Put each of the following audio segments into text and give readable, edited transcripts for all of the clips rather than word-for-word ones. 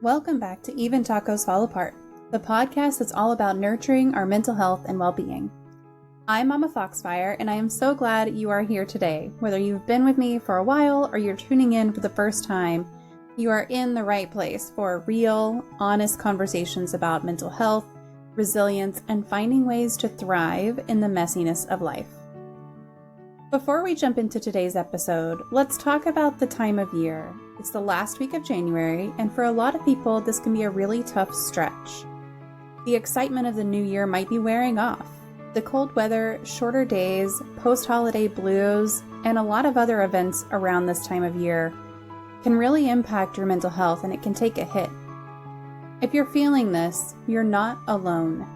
Welcome back to Even Tacos Fall Apart, the podcast that's all about nurturing our mental health and well-being. I'm MommaFoxFire, and I am so glad you are here today. Whether you've been with me for a while or you're tuning in for the first time, you are in the right place for real, honest conversations about mental health, resilience, and finding ways to thrive in the messiness of life. Before we jump into today's episode, let's talk about the time of year. It's the last week of January, and for a lot of people, this can be a really tough stretch. The excitement of the new year might be wearing off. The cold weather, shorter days, post-holiday blues, and a lot of other events around this time of year can really impact your mental health, and it can take a hit. If you're feeling this, you're not alone.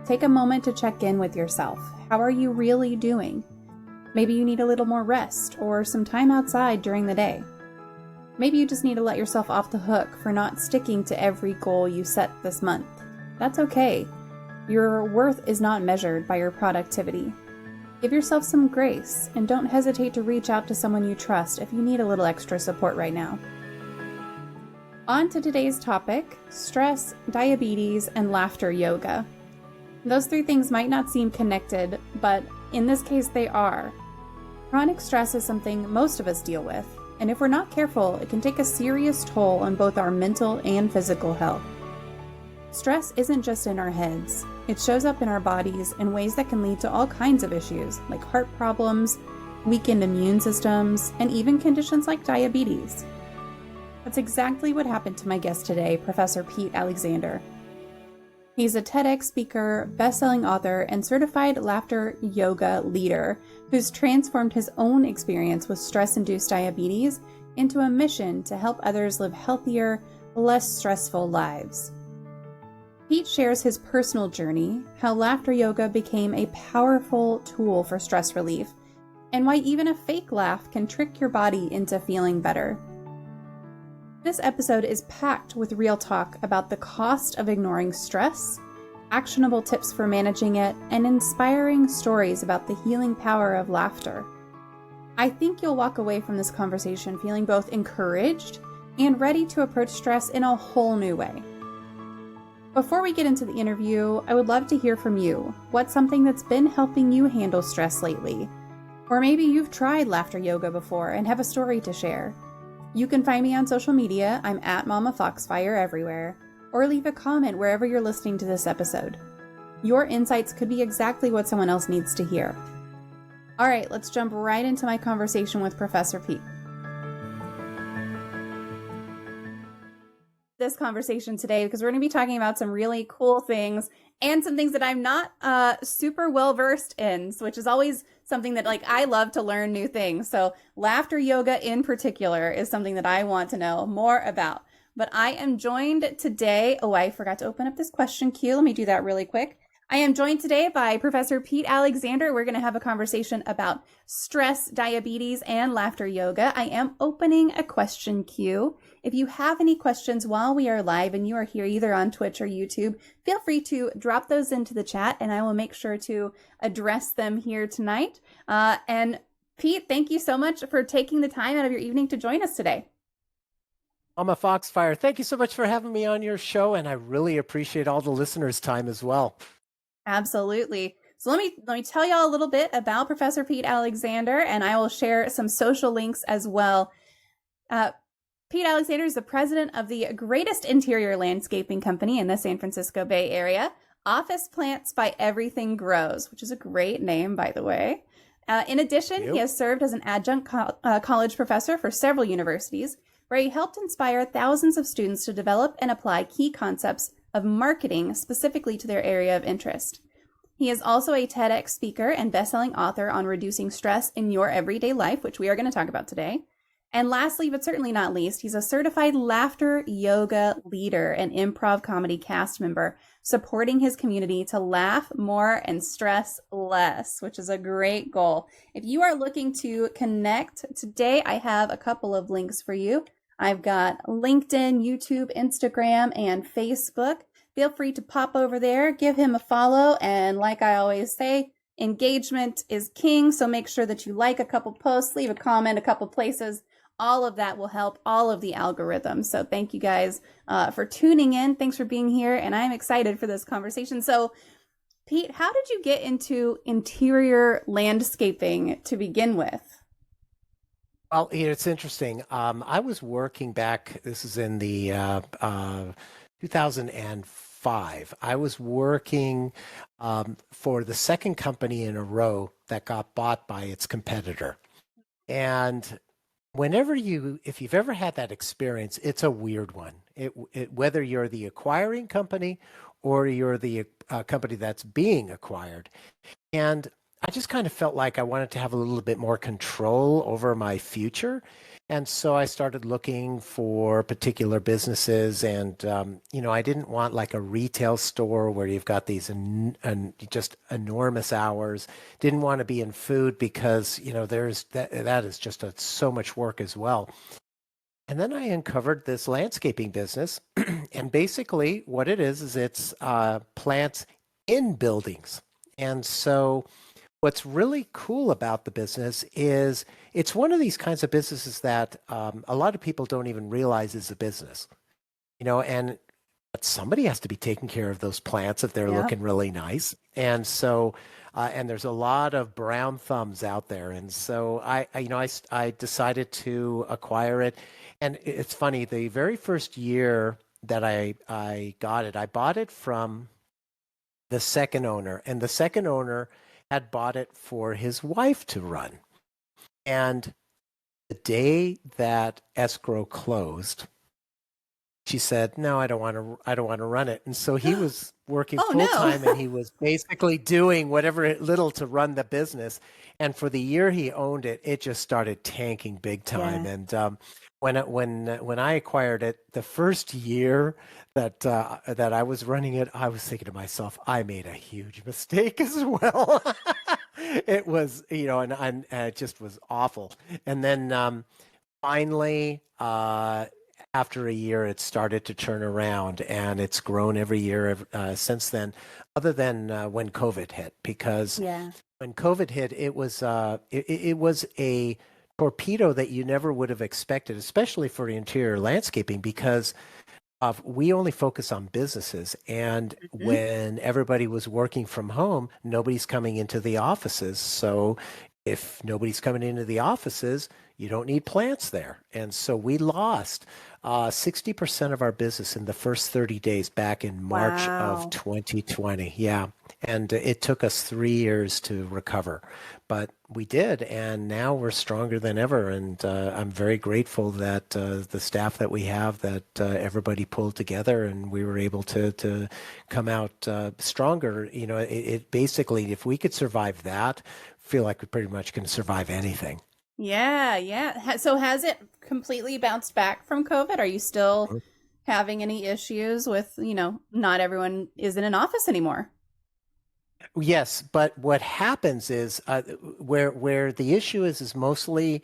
Take a moment to check in with yourself. How are you really doing? Maybe you need a little more rest or some time outside during the day. Maybe you just need to let yourself off the hook for not sticking to every goal you set this month. That's okay. Your worth is not measured by your productivity. Give yourself some grace and don't hesitate to reach out to someone you trust if you need a little extra support right now. On to today's topic, stress, diabetes, and laughter yoga. Those three things might not seem connected, but in this case they are. Chronic stress is something most of us deal with, and if we're not careful, it can take a serious toll on both our mental and physical health. Stress isn't just in our heads. It shows up in our bodies in ways that can lead to all kinds of issues, like heart problems, weakened immune systems, and even conditions like diabetes. That's exactly what happened to my guest today, Professor Pete Alexander. He's a TEDx speaker, best-selling author, and certified laughter yoga leader who's transformed his own experience with stress-induced diabetes into a mission to help others live healthier, less stressful lives. Pete shares his personal journey, how laughter yoga became a powerful tool for stress relief, and why even a fake laugh can trick your body into feeling better. This episode is packed with real talk about the cost of ignoring stress, actionable tips for managing it, and inspiring stories about the healing power of laughter. I think you'll walk away from this conversation feeling both encouraged and ready to approach stress in a whole new way. Before we get into the interview, I would love to hear from you. What's something that's been helping you handle stress lately? Or maybe you've tried laughter yoga before and have a story to share. You can find me on social media. I'm at MommaFoxFire everywhere, or leave a comment wherever you're listening to this episode. Your insights could be exactly what someone else needs to hear. All right, let's jump right into my conversation with Professor Pete. This conversation today because we're going to be talking about some really cool things and some things that I'm not super well versed in, which is always something that I love to learn new things. So laughter yoga in particular is something that I want to know more about. But I am joined today. Oh, I forgot to open up this question queue. Let me do that really quick. I am joined today by Professor Pete Alexander. We're going to have a conversation about stress, diabetes, and laughter yoga. I am opening a question queue. If you have any questions while we are live and you are here either on Twitch or YouTube, feel free to drop those into the chat and I will make sure to address them here tonight. And Pete, thank you so much for taking the time out of your evening to join us today. MommaFoxFire, thank you so much for having me on your show, and I really appreciate all the listeners' time as well. Absolutely. So let me tell y'all a little bit about Professor Pete Alexander, and I will share some social links as well. Pete Alexander is the president of the greatest interior landscaping company in the San Francisco Bay Area, Office Plants by Everything Grows, which is a great name, by the way. In addition, he has served as an adjunct college professor for several universities, where he helped inspire thousands of students to develop and apply key concepts of marketing specifically to their area of interest. He is also a TEDx speaker and best-selling author on reducing stress in your everyday life, which we are going to talk about today. And lastly, but certainly not least, he's a certified laughter yoga leader and improv comedy cast member, supporting his community to laugh more and stress less, which is a great goal. If you are looking to connect today, I have a couple of links for you. I've got LinkedIn, YouTube, Instagram, and Facebook. Feel free to pop over there, give him a follow, and like I always say, engagement is king, so make sure that you like a couple posts, leave a comment a couple places. all of that will help all of the algorithms. So thank you guys for tuning in. Thanks for being here. And I'm excited for this conversation. So Pete, how did you get into interior landscaping to begin with? Well, it's interesting. I was working back, this is in the 2005. I was working for the second company in a row that got bought by its competitor. And if you've ever had that experience, it's a weird one. Whether you're the acquiring company or you're the company that's being acquired. And I just kind of felt like I wanted to have a little bit more control over my future. And so I started looking for particular businesses. And, I didn't want like a retail store where you've got these just enormous hours. Didn't want to be in food because, that is just so much work as well. And then I uncovered this landscaping business. And basically what it is it's plants in buildings. And so what's really cool about the business is it's one of these kinds of businesses that a lot of people don't even realize is a business, but somebody has to be taking care of those plants if they're looking really nice. And so, and there's a lot of brown thumbs out there. And so I decided to acquire it. And it's funny, the very first year that I got it, I bought it from the second owner, and the second owner had bought it for his wife to run. And the day that escrow closed, she said, "No, I don't want to run it." And so he was working full time, and he was basically doing whatever little to run the business. And for the year he owned it, it just started tanking big time. Yeah. And when I acquired it, the first year that I was running it, I was thinking to myself, I made a huge mistake as well. It was, and it just was awful. And then finally, after a year, it started to turn around, and it's grown every year since then, other than when COVID hit. Because when COVID hit, it was a torpedo that you never would have expected, especially for interior landscaping, because we only focus on businesses. And when everybody was working from home, nobody's coming into the offices. So if nobody's coming into the offices, you don't need plants there. And so we lost 60% of our business in the first 30 days back in March of 2020. Yeah. And it took us 3 years to recover, but we did. And now we're stronger than ever. And I'm very grateful that the staff that we have, that everybody pulled together and we were able to come out stronger. It basically, if we could survive that, feel like we pretty much can survive anything. Yeah. So has it completely bounced back from COVID? Are you still having any issues with, not everyone is in an office anymore? Yes, but what happens is where the issue is mostly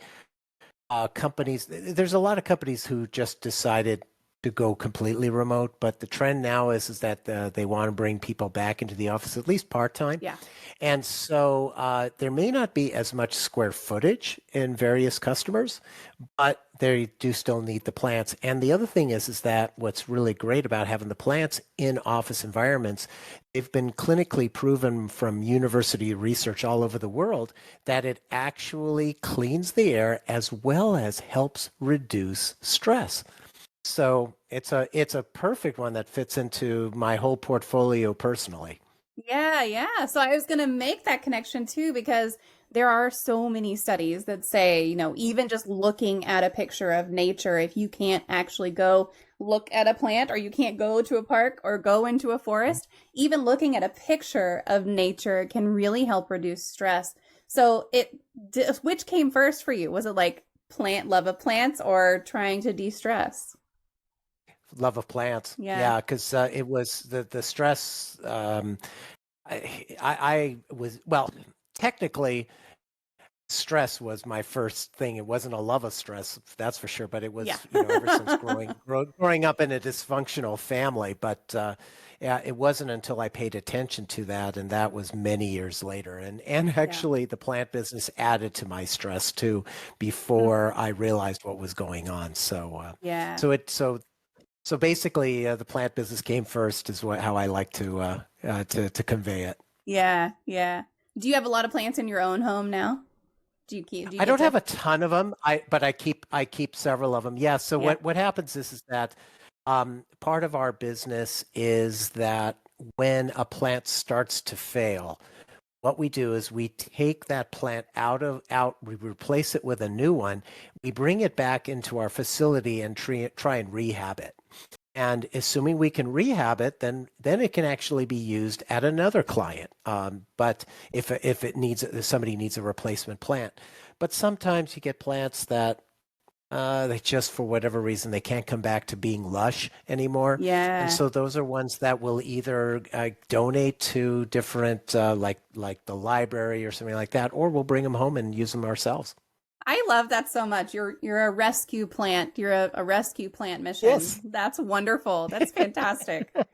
companies. There's a lot of companies who just decided to go completely remote, but the trend now is that they want to bring people back into the office, at least part-time. Yeah. And so there may not be as much square footage in various customers, but they do still need the plants. And the other thing is that what's really great about having the plants in office environments, they've been clinically proven from university research all over the world that it actually cleans the air as well as helps reduce stress. So it's a perfect one that fits into my whole portfolio personally. Yeah. So I was going to make that connection too, because there are so many studies that say, even just looking at a picture of nature, if you can't actually go look at a plant, or you can't go to a park or go into a forest, even looking at a picture of nature can really help reduce stress. So which came first for you? Was it like love of plants or trying to de-stress? Love of plants. Yeah, because it was the stress. I was, well, technically, stress was my first thing. It wasn't a love of stress, that's for sure. But it was, ever since growing up in a dysfunctional family. But yeah, it wasn't until I paid attention to that, and that was many years later. And Yeah. actually, the plant business added to my stress too Mm. before I realized what was going on. Yeah. So basically, the plant business came first, is how I like to convey it. Yeah. Yeah. Do you have a lot of plants in your own home now? Do you I get don't to? have a ton of them, but I keep several of them. Yeah. So Yeah. what happens is that part of our business is that when a plant starts to fail, what we do is we take that plant out, we replace it with a new one, we bring it back into our facility and try and rehab it. And assuming we can rehab it, then it can actually be used at another client. But if somebody needs a replacement plant, but sometimes you get plants that they just, for whatever reason, they can't come back to being lush anymore. And Yeah. so those are ones that we'll either donate to different, like the library or something like that, or we'll bring them home and use them ourselves. I love that so much. You're a rescue plant. You're a rescue plant mission. Yes, That's wonderful. That's fantastic. it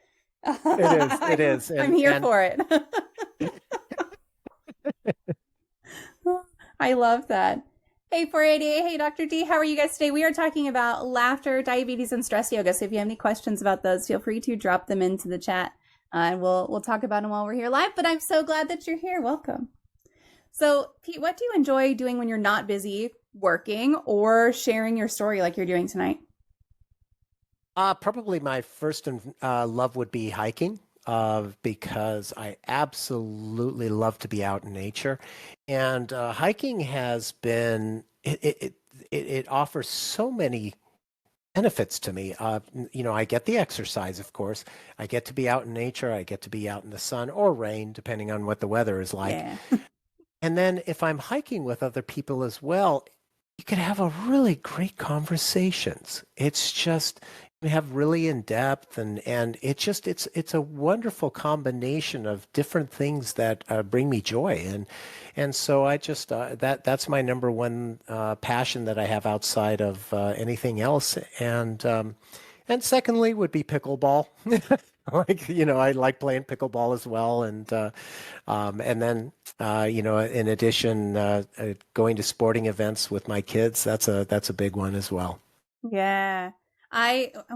is. It I'm, is. I'm And here and for it. I love that. Hey, 488. Hey, Dr. D. How are you guys today? We are talking about laughter, diabetes, and stress yoga. So if you have any questions about those, feel free to drop them into the chat, and we'll talk about them while we're here live. But I'm so glad that you're here. Welcome. So, Pete, what do you enjoy doing when you're not busy working or sharing your story like you're doing tonight? probably my first love would be hiking, because I absolutely love to be out in nature, and hiking has been it offers so many benefits to me. I get the exercise, of course. I get to be out in nature. I get to be out in the sun or rain, depending on what the weather is like. Yeah. And then if I'm hiking with other people as well, you can have a really great conversations. It's just we have really in depth, and it's a wonderful combination of different things that bring me joy, and so I just that's my number one passion that I have outside of anything else, and secondly would be pickleball. I like playing pickleball as well, and then in addition, going to sporting events with my kids, that's a big one as well. Yeah.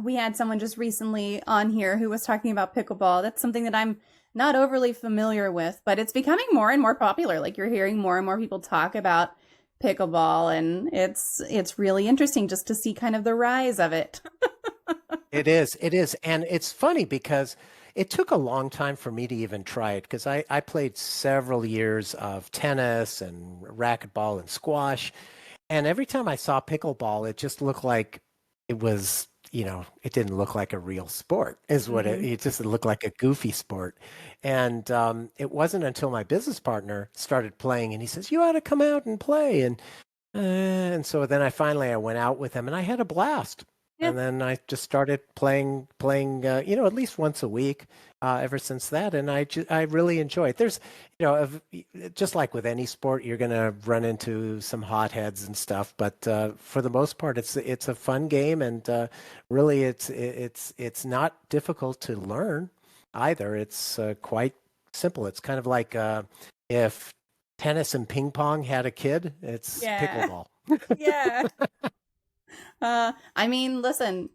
We had someone just recently on here who was talking about pickleball. That's something that I'm not overly familiar with, but it's becoming more and more popular. Like you're hearing more and more people talk about pickleball, and it's really interesting just to see kind of the rise of it. It is. And it's funny because it took a long time for me to even try it because I played several years of tennis and racquetball and squash. And every time I saw pickleball, it just looked like it was, it didn't look like a real sport, is what Hmm. it just looked like a goofy sport. And it wasn't until my business partner started playing and he says, "You ought to come out and play." And so then I went out with him and I had a blast. Yeah. And then I just started playing, at least once a week ever since that. And I really enjoy it. There's, just like with any sport, you're going to run into some hotheads and stuff. But for the most part, it's a fun game, and really, it's not difficult to learn either. It's quite simple. It's kind of like if tennis and ping pong had a kid, it's Yeah. pickleball. Yeah. I mean, listen,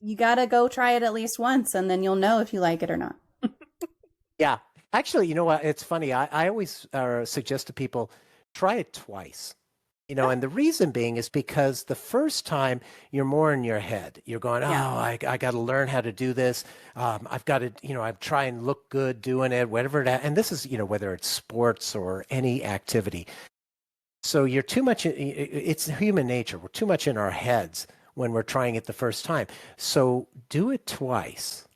you gotta go try it at least once, and then you'll know if you like it or not. Yeah. Actually, you know what? It's funny. I always suggest to people try it twice. Yeah. And the reason being is because the first time you're more in your head. You're going, oh, Yeah. I got to learn how to do this. I've got to, I try and look good doing it, whatever that. And this is, whether it's sports or any activity. So you're too much, it's human nature. We're too much in our heads when we're trying it the first time. So do it twice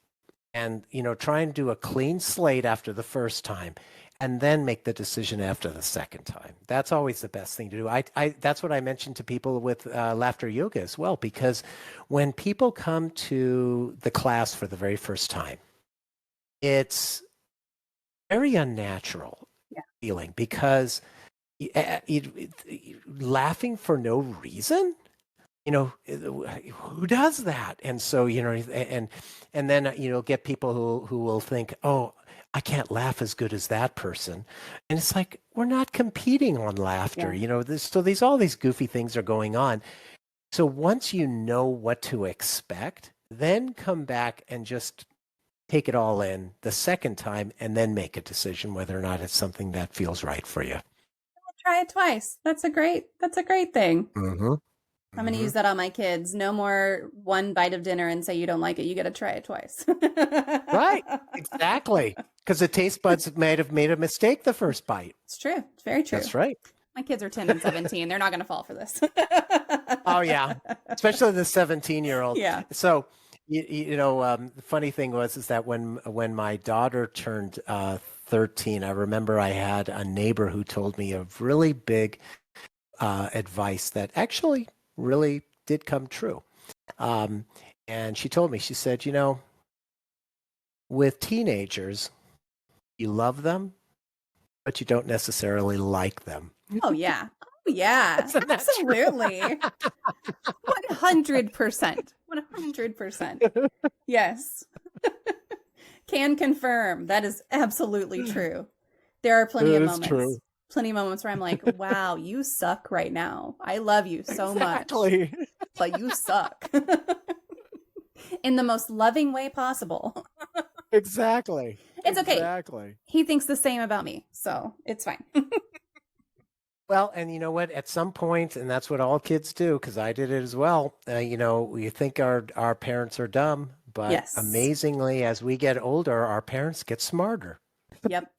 and, try and do a clean slate after the first time and then make the decision after the second time. That's always the best thing to do. That's what I mentioned to people with laughter yoga as well, because when people come to the class for the very first time, it's very unnatural Yeah. feeling because laughing for no reason, who does that? And so, and then, get people who will think, oh, I can't laugh as good as that person. And it's like, we're not competing on laughter, Yeah. so all these goofy things are going on. So once you know what to expect, then come back and just take it all in the second time and then make a decision whether or not it's something that feels right for you. Try it twice. That's a great thing. Mm-hmm. I'm going to use that on my kids. No more one bite of dinner and say you don't like it. You got to try it twice. Right. Exactly. Because the taste buds might have made a mistake the first bite. It's true. It's very true. That's right. My kids are 10 and 17. They're not going to fall for this. Oh, yeah. Especially the 17-year-old. Yeah. So, the funny thing is that when my daughter turned 13, I remember I had a neighbor who told me a really big advice that actually really did come true. And she told me, she said, with teenagers, you love them, but you don't necessarily like them. Oh, yeah. Oh, yeah. Absolutely. 100%. 100%. Yes. Can confirm. That is absolutely true. There are plenty of moments. True. Plenty of moments where I'm like, wow, you suck right now. I love you so much. But you suck. In the most loving way possible. Exactly. It's okay. Exactly. He thinks the same about me, so it's fine. Well, and you know what? At some point, and that's what all kids do, because I did it as well. We think our parents are dumb, but amazingly, as we get older, our parents get smarter. Yep.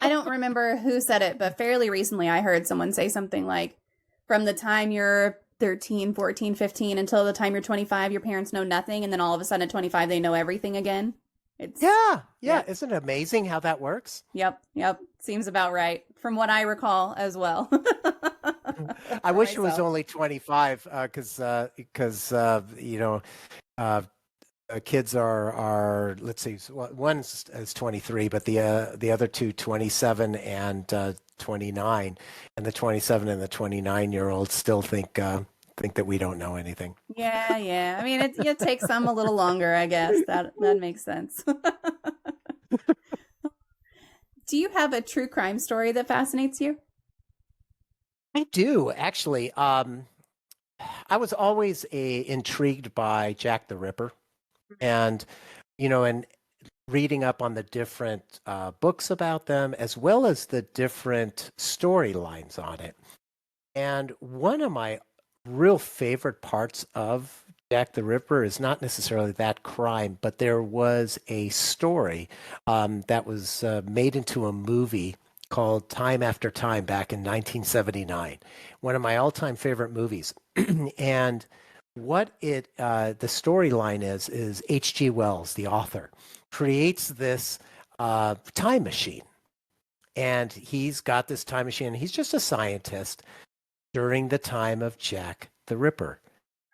I don't remember who said it, but fairly recently I heard someone say something like, from the time you're 13, 14, 15 until the time you're 25, your parents know nothing. And then all of a sudden at 25, they know everything again. Yeah. Isn't it amazing how that works? Yep. Seems about right from what I recall as well. I wish it was only 25 because kids are let's see, one is 23, but the other two, 27 and 29, and the 27 and the 29-year-olds still think that we don't know anything. Yeah. I mean, it takes some a little longer, I guess. That makes sense. Do you have a true crime story that fascinates you? I do, actually. I was always intrigued by Jack the Ripper, and reading up on the different books about them, as well as the different storylines on it. And one of my real favorite parts of Jack the Ripper is not necessarily that crime, but there was a story that was made into a movie called Time After Time back in 1979. One of my all-time favorite movies. And what the storyline is H.G. Wells, the author, creates this time machine. And he's got this time machine. He's just a scientist during the time of Jack the Ripper.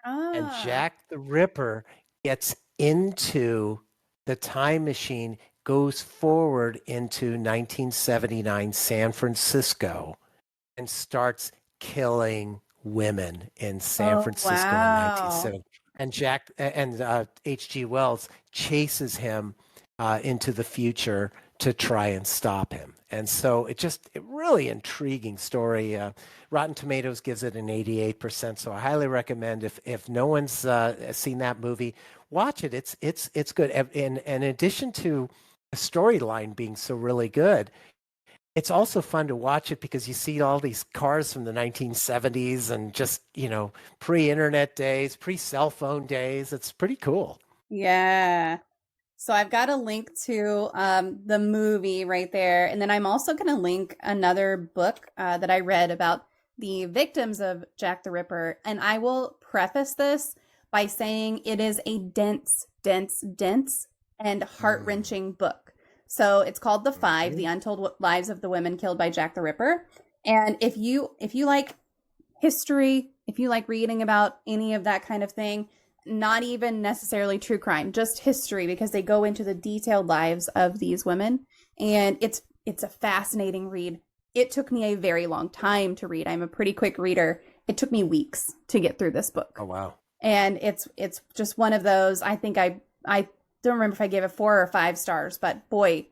And Jack the Ripper gets into the time machine, goes forward into 1979 San Francisco, and starts killing women in San Francisco in 1970. And H.G. Wells chases him into the future to try and stop him. And so it really intriguing story. Rotten Tomatoes gives it an 88%. So I highly recommend if no one's seen that movie, watch it. It's good. And in addition to the storyline being so really good, it's also fun to watch it because you see all these cars from the 1970s and just, pre-internet days, pre-cell phone days. It's pretty cool. Yeah. So I've got a link to the movie right there. And then I'm also going to link another book that I read about the victims of Jack the Ripper. And I will preface this by saying it is a dense and heart-wrenching book. So it's called The Five, The Untold Lives of the Women Killed by Jack the Ripper. And if you like history, if you like reading about any of that kind of thing, not even necessarily true crime, just history, because they go into the detailed lives of these women. And it's a fascinating read. It took me a very long time to read. I'm a pretty quick reader. It took me weeks to get through this book. Oh, wow. And it's just one of those. I think I don't remember if I gave it 4 or 5 stars, but boy,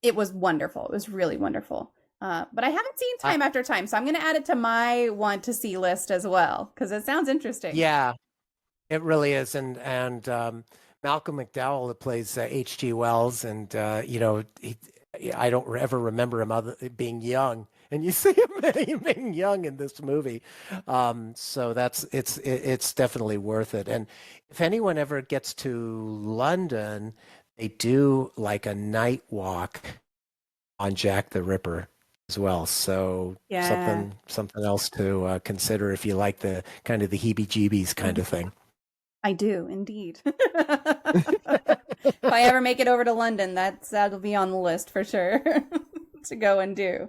it was wonderful. It was really wonderful. But I haven't seen Time After Time, so I'm going to add it to my want to see list as well, because it sounds interesting. Yeah, it really is. And Malcolm McDowell, that plays H.G. Wells, and I don't ever remember him being young, and you see him being young in this movie. So it's definitely worth it. And if anyone ever gets to London, they do like a night walk on Jack the Ripper as well. So something else to consider if you like the kind of the heebie-jeebies kind of thing. I do indeed. If I ever make it over to London, that'll be on the list for sure to go and do.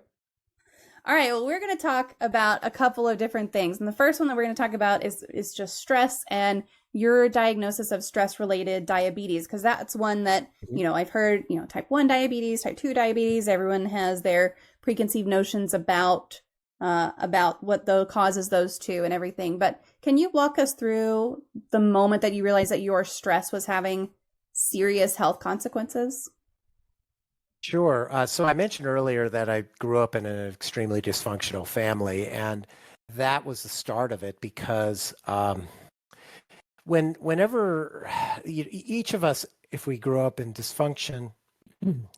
All right, well, we're going to talk about a couple of different things. And the first one that we're going to talk about is just stress and your diagnosis of stress-related diabetes, because that's one that, I've heard, type 1 diabetes, type 2 diabetes, everyone has their preconceived notions about what causes those two and everything. But can you walk us through the moment that you realized that your stress was having serious health consequences? Sure. So I mentioned earlier that I grew up in an extremely dysfunctional family, and that was the start of it because whenever each of us, if we grow up in dysfunction,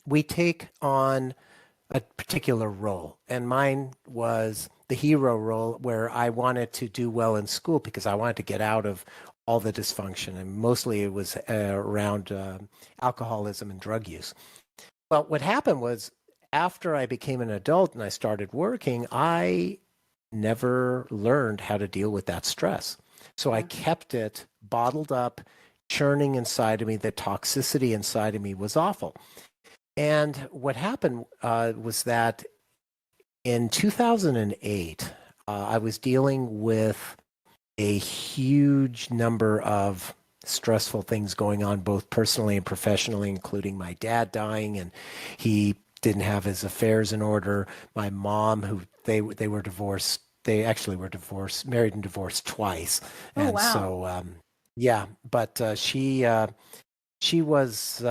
we take on a particular role. And mine was the hero role, where I wanted to do well in school because I wanted to get out of all the dysfunction. And mostly it was around alcoholism and drug use. Well, what happened was after I became an adult and I started working, I never learned how to deal with that stress. So I kept it bottled up, churning inside of me. The toxicity inside of me was awful. And what happened was that in 2008, I was dealing with a huge number of stressful things going on, both personally and professionally, including my dad dying, and he didn't have his affairs in order. My mom, who they were divorced, they actually were divorced, married and divorced twice. And wow. So, but she was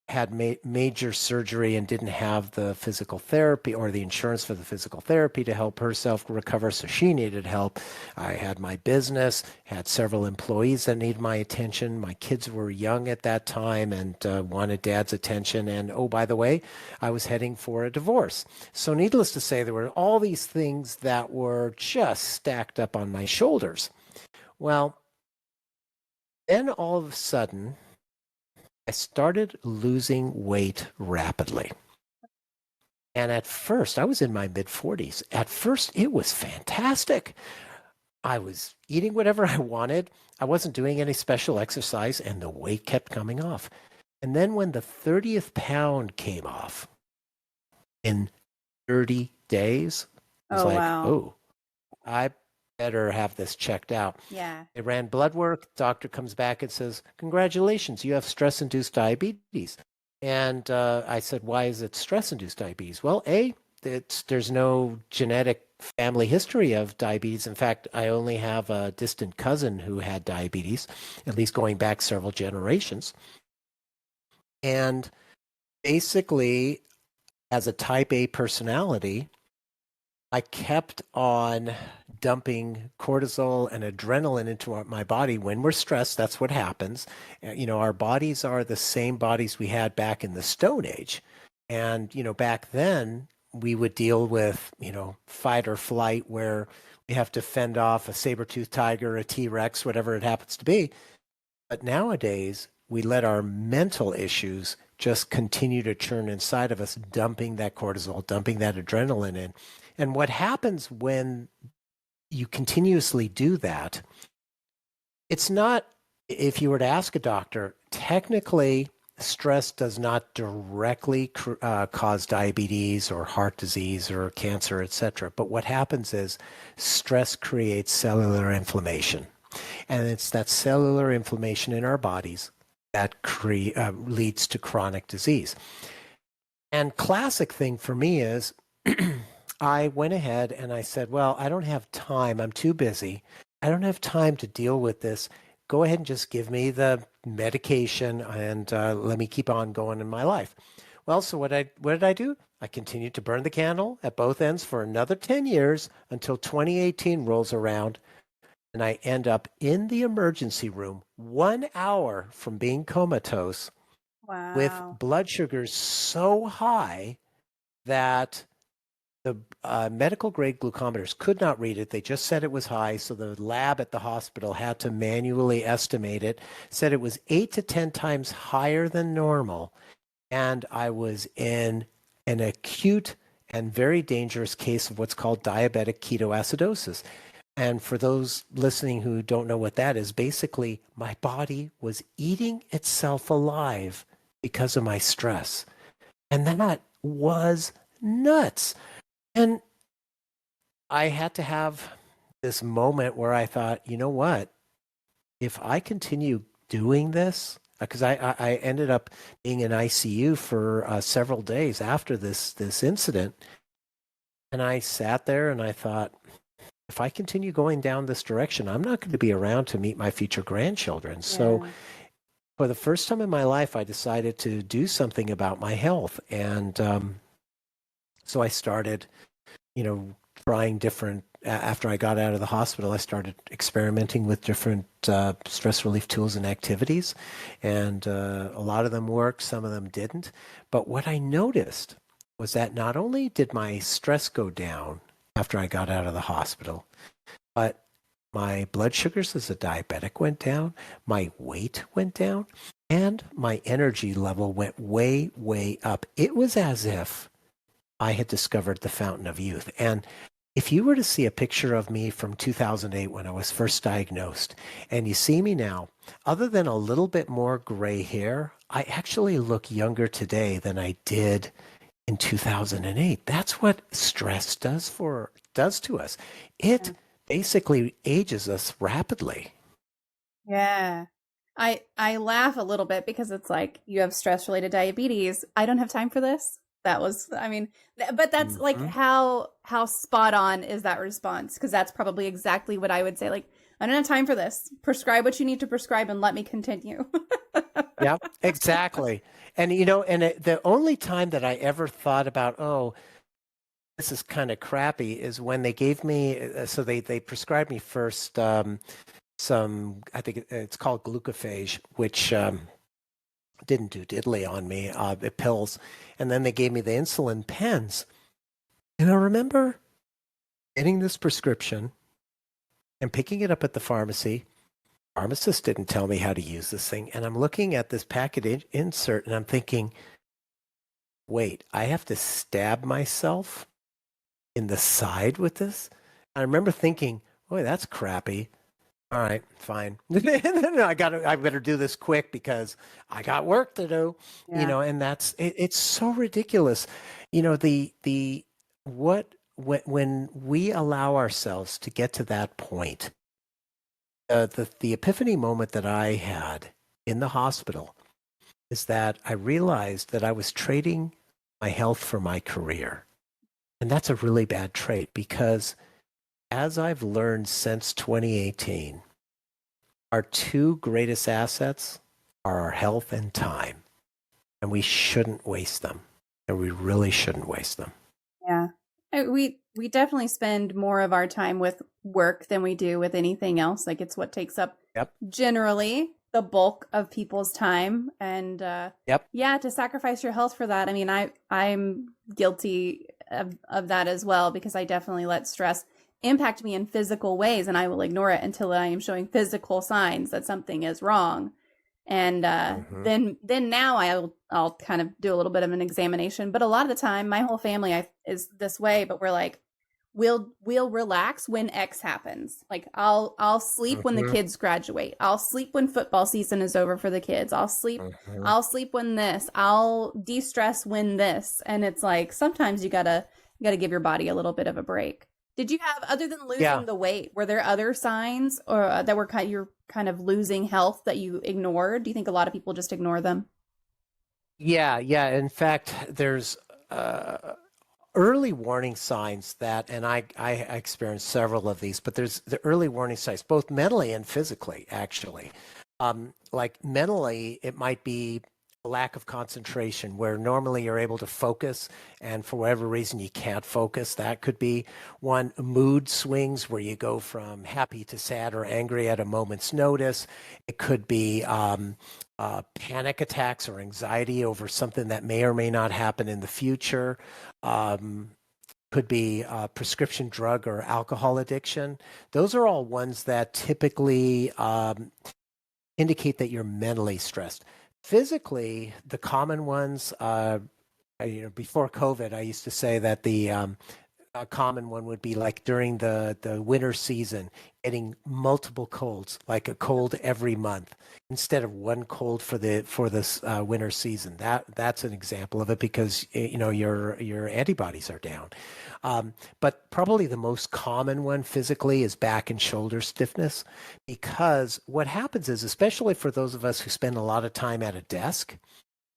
had major surgery and didn't have the physical therapy or the insurance for the physical therapy to help herself recover, so she needed help. I had my business, had several employees that needed my attention. My kids were young at that time and wanted dad's attention. And oh, by the way, I was heading for a divorce. So needless to say, there were all these things that were just stacked up on my shoulders. Well, then all of a sudden, I started losing weight rapidly. And at first, I was in my mid-40s. At first, it was fantastic. I was eating whatever I wanted. I wasn't doing any special exercise, and the weight kept coming off. And then when the 30th pound came off in 30 days, I was wow. I better have this checked out. Yeah. They ran blood work. Doctor comes back and says, "Congratulations, you have stress-induced diabetes." And I said, "Why is it stress-induced diabetes?" Well, there's no genetic family history of diabetes. In fact, I only have a distant cousin who had diabetes, at least going back several generations. And basically, as a type A personality, I kept on dumping cortisol and adrenaline into my body. When we're stressed, that's what happens. Our bodies are the same bodies we had back in the Stone Age. And, back then we would deal with, fight or flight, where we have to fend off a saber-toothed tiger, a T-Rex, whatever it happens to be. But nowadays we let our mental issues just continue to churn inside of us, dumping that cortisol, dumping that adrenaline in. And what happens when you continuously do that, it's not, if you were to ask a doctor, technically stress does not directly cause diabetes or heart disease or cancer, etc. But what happens is stress creates cellular inflammation. And it's that cellular inflammation in our bodies that leads to chronic disease. And classic thing for me is I went ahead and I said, well, I don't have time. I'm too busy. I don't have time to deal with this. Go ahead and just give me the medication and let me keep on going in my life. Well, so what did I do? I continued to burn the candle at both ends for another 10 years until 2018 rolls around, and I end up in the emergency room 1 hour from being comatose with Wow. blood sugars so high that the medical grade glucometers could not read it. They just said it was high. So the lab at the hospital had to manually estimate it, said it was 8 to 10 times higher than normal. And I was in an acute and very dangerous case of what's called diabetic ketoacidosis. And for those listening who don't know what that is, basically my body was eating itself alive because of my stress. And that was nuts. And I had to have this moment where I thought, you know what? If I continue doing this, because I ended up being in ICU for several days after this incident, and I sat there and I thought, if I continue going down this direction, I'm not going to be around to meet my future grandchildren. So for the first time in my life, I decided to do something about my health. And so I started, trying different, after I got out of the hospital, I started experimenting with different stress relief tools and activities. And a lot of them worked, some of them didn't. But what I noticed was that not only did my stress go down after I got out of the hospital, but my blood sugars as a diabetic went down, my weight went down, and my energy level went way, way up. It was as if I had discovered the fountain of youth. And if you were to see a picture of me from 2008 when I was first diagnosed, and you see me now, other than a little bit more gray hair, I actually look younger today than I did in 2008. That's what stress does to us. It basically ages us rapidly. Yeah. I laugh a little bit because it's like, you have stress related diabetes. I don't have time for this. That was, but that's like how spot on is that response? Because that's probably exactly what I would say. Like, I don't have time for this. Prescribe what you need to prescribe and let me continue. Yeah, exactly. And, the only time that I ever thought about, oh, this is kind of crappy is when they gave me, so they prescribed me first some, I think it's called glucophage, which didn't do diddly on me, the pills. And then they gave me the insulin pens. And I remember getting this prescription and picking it up at the pharmacy. Pharmacist didn't tell me how to use this thing. And I'm looking at this packet insert and I'm thinking, wait, I have to stab myself in the side with this? I remember thinking, boy, that's crappy. All right, fine. I better do this quick because I got work to do, and that's, it's so ridiculous. When we allow ourselves to get to that point, the epiphany moment that I had in the hospital is that I realized that I was trading my health for my career. And that's a really bad trait because as I've learned since 2018, our two greatest assets are our health and time. And we shouldn't waste them. And we really shouldn't waste them. Yeah. We definitely spend more of our time with work than we do with anything else. Like, it's what takes up generally the bulk of people's time. And to sacrifice your health for that. I'm guilty of that as well, because I definitely let stress impact me in physical ways, and I will ignore it until I am showing physical signs that something is wrong. And then now I'll kind of do a little bit of an examination. But a lot of the time, my whole family is this way. But we're like, we'll relax when X happens. Like, I'll sleep when the kids graduate. I'll sleep when football season is over for the kids. I'll sleep when this. I'll de-stress when this. And it's like, sometimes you gotta give your body a little bit of a break. Did you have, other than losing the weight, were there other signs or that were you're kind of losing health that you ignored? Do you think a lot of people just ignore them? Yeah. In fact, there's early warning signs that, and I experienced several of these, but there's the early warning signs, both mentally and physically, actually. Like mentally, it might be a lack of concentration where normally you're able to focus and for whatever reason you can't focus. That could be one. Mood swings where you go from happy to sad or angry at a moment's notice. It could be panic attacks or anxiety over something that may or may not happen in the future. Um, could be prescription drug or alcohol addiction. Those are all ones that typically indicate that you're mentally stressed. Physically, the common ones, before COVID, I used to say that a common one would be like during the winter season, getting multiple colds, like a cold every month instead of one cold for this winter season. That's an example of it because your antibodies are down. But probably the most common one physically is back and shoulder stiffness, because what happens is, especially for those of us who spend a lot of time at a desk,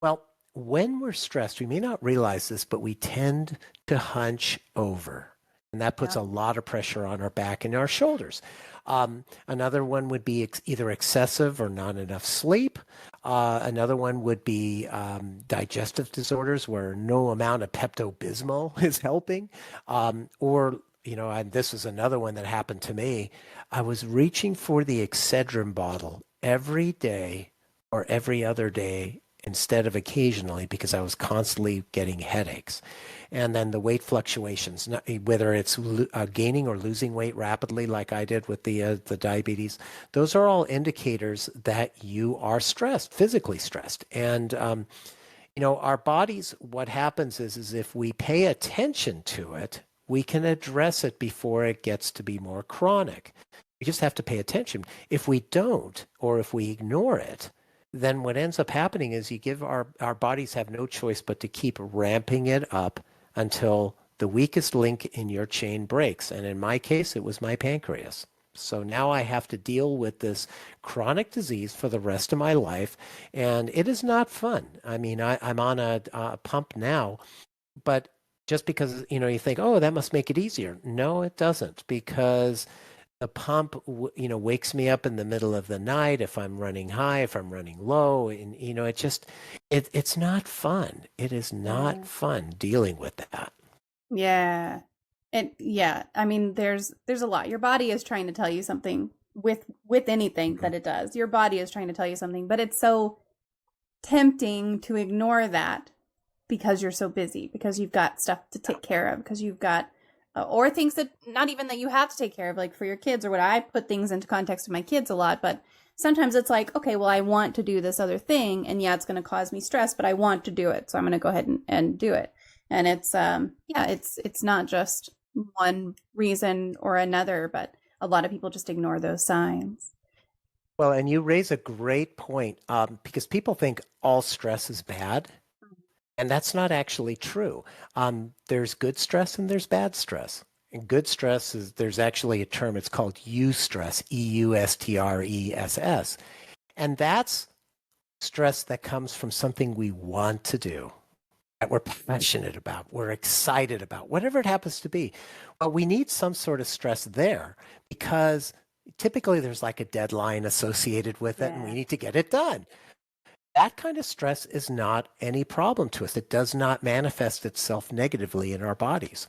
well, when we're stressed, we may not realize this, but we tend to hunch over. And that puts a lot of pressure on our back and our shoulders. Another one would be either excessive or not enough sleep. Another one would be digestive disorders where no amount of Pepto-Bismol is helping. And this was another one that happened to me. I was reaching for the Excedrin bottle every day or every other day instead of occasionally because I was constantly getting headaches. And then the weight fluctuations, whether it's gaining or losing weight rapidly like I did with the diabetes, those are all indicators that you are stressed, physically stressed. And, our bodies, what happens is if we pay attention to it, we can address it before it gets to be more chronic. We just have to pay attention. If we don't, or if we ignore it, then what ends up happening is our bodies have no choice but to keep ramping it up until the weakest link in your chain breaks. And in my case, it was my pancreas. So now I have to deal with this chronic disease for the rest of my life. And it is not fun. I mean, I'm on a pump now, but just because, you think, oh, that must make it easier. No, it doesn't, because the pump, wakes me up in the middle of the night if I'm running high, if I'm running low, and it's not fun. It is not fun dealing with that. Yeah. I mean, there's a lot. Your body is trying to tell you something with anything that it does. Your body is trying to tell you something, but it's so tempting to ignore that because you're so busy, because you've got stuff to take care of, because you've got or things that not even that you have to take care of, like for your kids or what. I put things into context with my kids a lot, but sometimes it's like, okay, well, I want to do this other thing, and it's going to cause me stress, but I want to do it, so I'm going to go ahead and do it. And it's it's not just one reason or another, but a lot of people just ignore those signs. Well, and you raise a great point, because people think all stress is bad. And that's not actually true. There's good stress and there's bad stress. And good stress is, there's actually a term, it's called eustress, EUSTRESS. And that's stress that comes from something we want to do, that we're passionate about, we're excited about, whatever it happens to be. Well, we need some sort of stress there because typically there's like a deadline associated with it and we need to get it done. That kind of stress is not any problem to us. It does not manifest itself negatively in our bodies.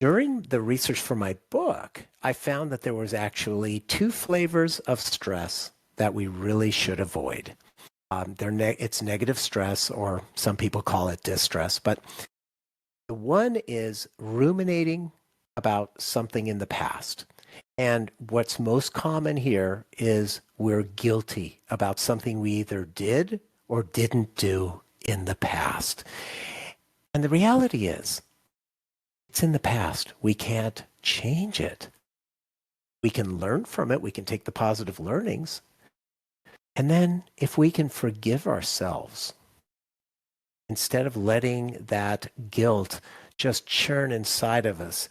During the research for my book, I found that there was actually 2 flavors of stress that we really should avoid. It's negative stress, or some people call it distress. But the one is ruminating about something in the past. And what's most common here is we're guilty about something we either did or didn't do in the past. And the reality is, it's in the past. We can't change it. We can learn from it. We can take the positive learnings. And then if we can forgive ourselves, instead of letting that guilt just churn inside of us,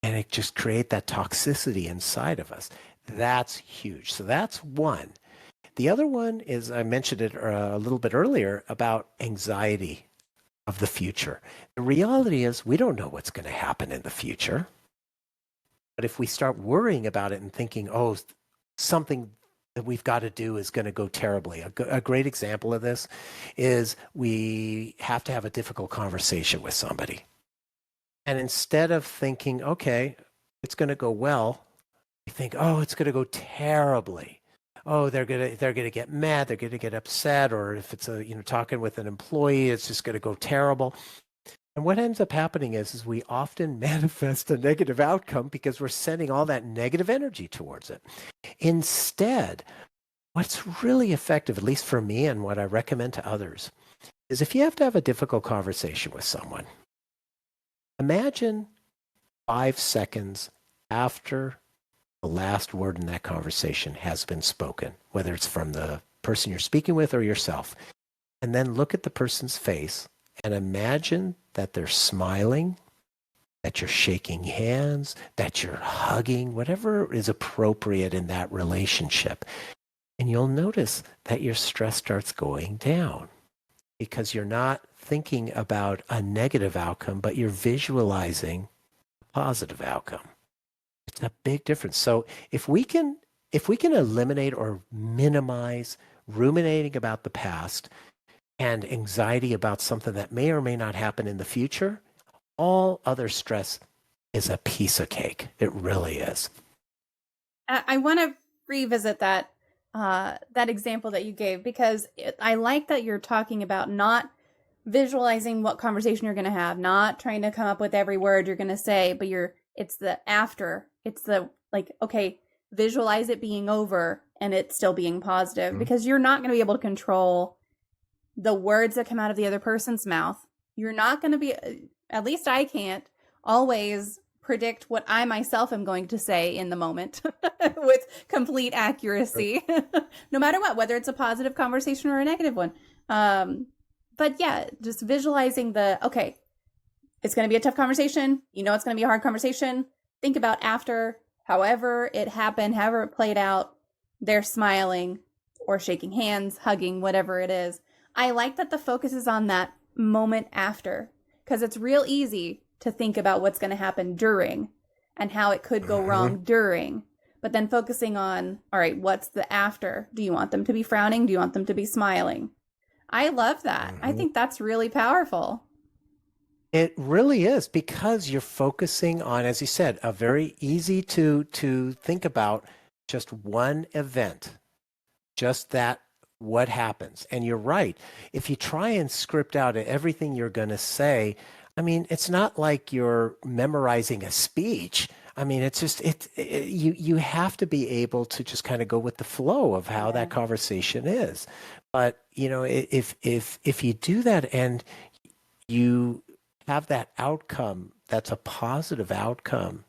and it just create that toxicity inside of us. That's huge. So that's one. The other one is, I mentioned it a little bit earlier, about anxiety. of the future. The reality is we don't know what's going to happen in the future. But if we start worrying about it and thinking, oh, something that we've got to do is going to go terribly. A great example of this is we have to have a difficult conversation with somebody. And instead of thinking, okay, it's going to go well, we think, oh, it's going to go terribly. Oh, they're gonna get mad, they're gonna get upset, or if it's talking with an employee, it's just gonna go terrible. And what ends up happening is we often manifest a negative outcome because we're sending all that negative energy towards it. Instead, what's really effective, at least for me and what I recommend to others, is if you have to have a difficult conversation with someone, imagine 5 seconds after the last word in that conversation has been spoken, whether it's from the person you're speaking with or yourself, and then look at the person's face and imagine that they're smiling, that you're shaking hands, that you're hugging, whatever is appropriate in that relationship. And you'll notice that your stress starts going down because you're not thinking about a negative outcome, but you're visualizing a positive outcome. It's a big difference. So if we can eliminate or minimize ruminating about the past and anxiety about something that may or may not happen in the future, all other stress is a piece of cake. It really is. I want to revisit that example that you gave, because I like that you're talking about not visualizing what conversation you're going to have, not trying to come up with every word you're going to say, but it's the after. It's the okay, visualize it being over and it still being positive, mm-hmm. because you're not going to be able to control the words that come out of the other person's mouth. You're not going to be, at least I can't, always predict what I myself am going to say in the moment with complete accuracy, no matter what, whether it's a positive conversation or a negative one. But yeah, just visualizing okay, it's going to be a tough conversation. It's going to be a hard conversation. Think about after, however it happened, however it played out, they're smiling or shaking hands, hugging, whatever it is. I like that the focus is on that moment after, because it's real easy to think about what's going to happen during and how it could go wrong during, but then focusing on, all right, what's the after? Do you want them to be frowning? Do you want them to be smiling? I love that. I think that's really powerful. It really is, because you're focusing on, as you said, a very easy to think about, just one event, just that, what happens. And you're right. If you try and script out everything you're going to say, I mean, it's not like you're memorizing a speech. I mean, it's just you have to be able to just kind of go with the flow of how that conversation is. But if you do that and you have that outcome that's a positive outcome,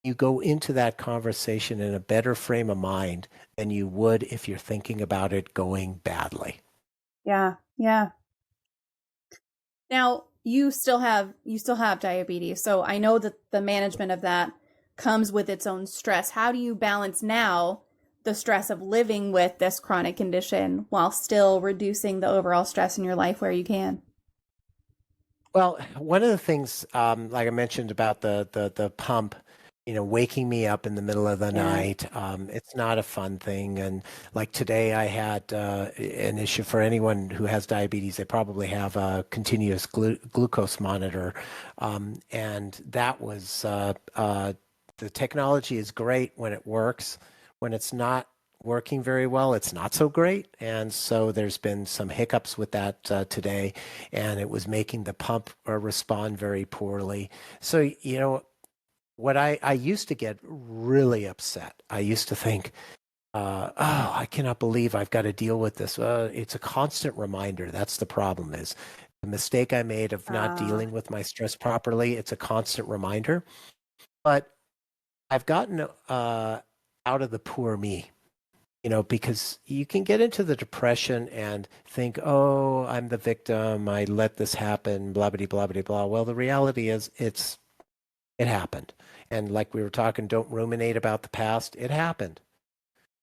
you go into that conversation in a better frame of mind than you would if you're thinking about it going badly. Yeah. Now, you still have diabetes, so I know that the management of that comes with its own stress. How do you balance now the stress of living with this chronic condition while still reducing the overall stress in your life where you can? Well, one of the things, like I mentioned about the pump, waking me up in the middle of the night, it's not a fun thing. And like today, I had an issue. For anyone who has diabetes, they probably have a continuous glucose monitor, and that was the technology is great when it works. When it's not working very well, it's not so great. And so there's been some hiccups with that today, and it was making the pump respond very poorly. So, what I used to get really upset. I used to think, I cannot believe I've got to deal with this. It's a constant reminder. That's the problem, is the mistake I made of not dealing with my stress properly. It's a constant reminder. But I've gotten out of the poor me, because you can get into the depression and think, oh, I'm the victim. I let this happen, blah, blah, blah, blah, blah. Well, the reality is it happened. And like we were talking, don't ruminate about the past. It happened.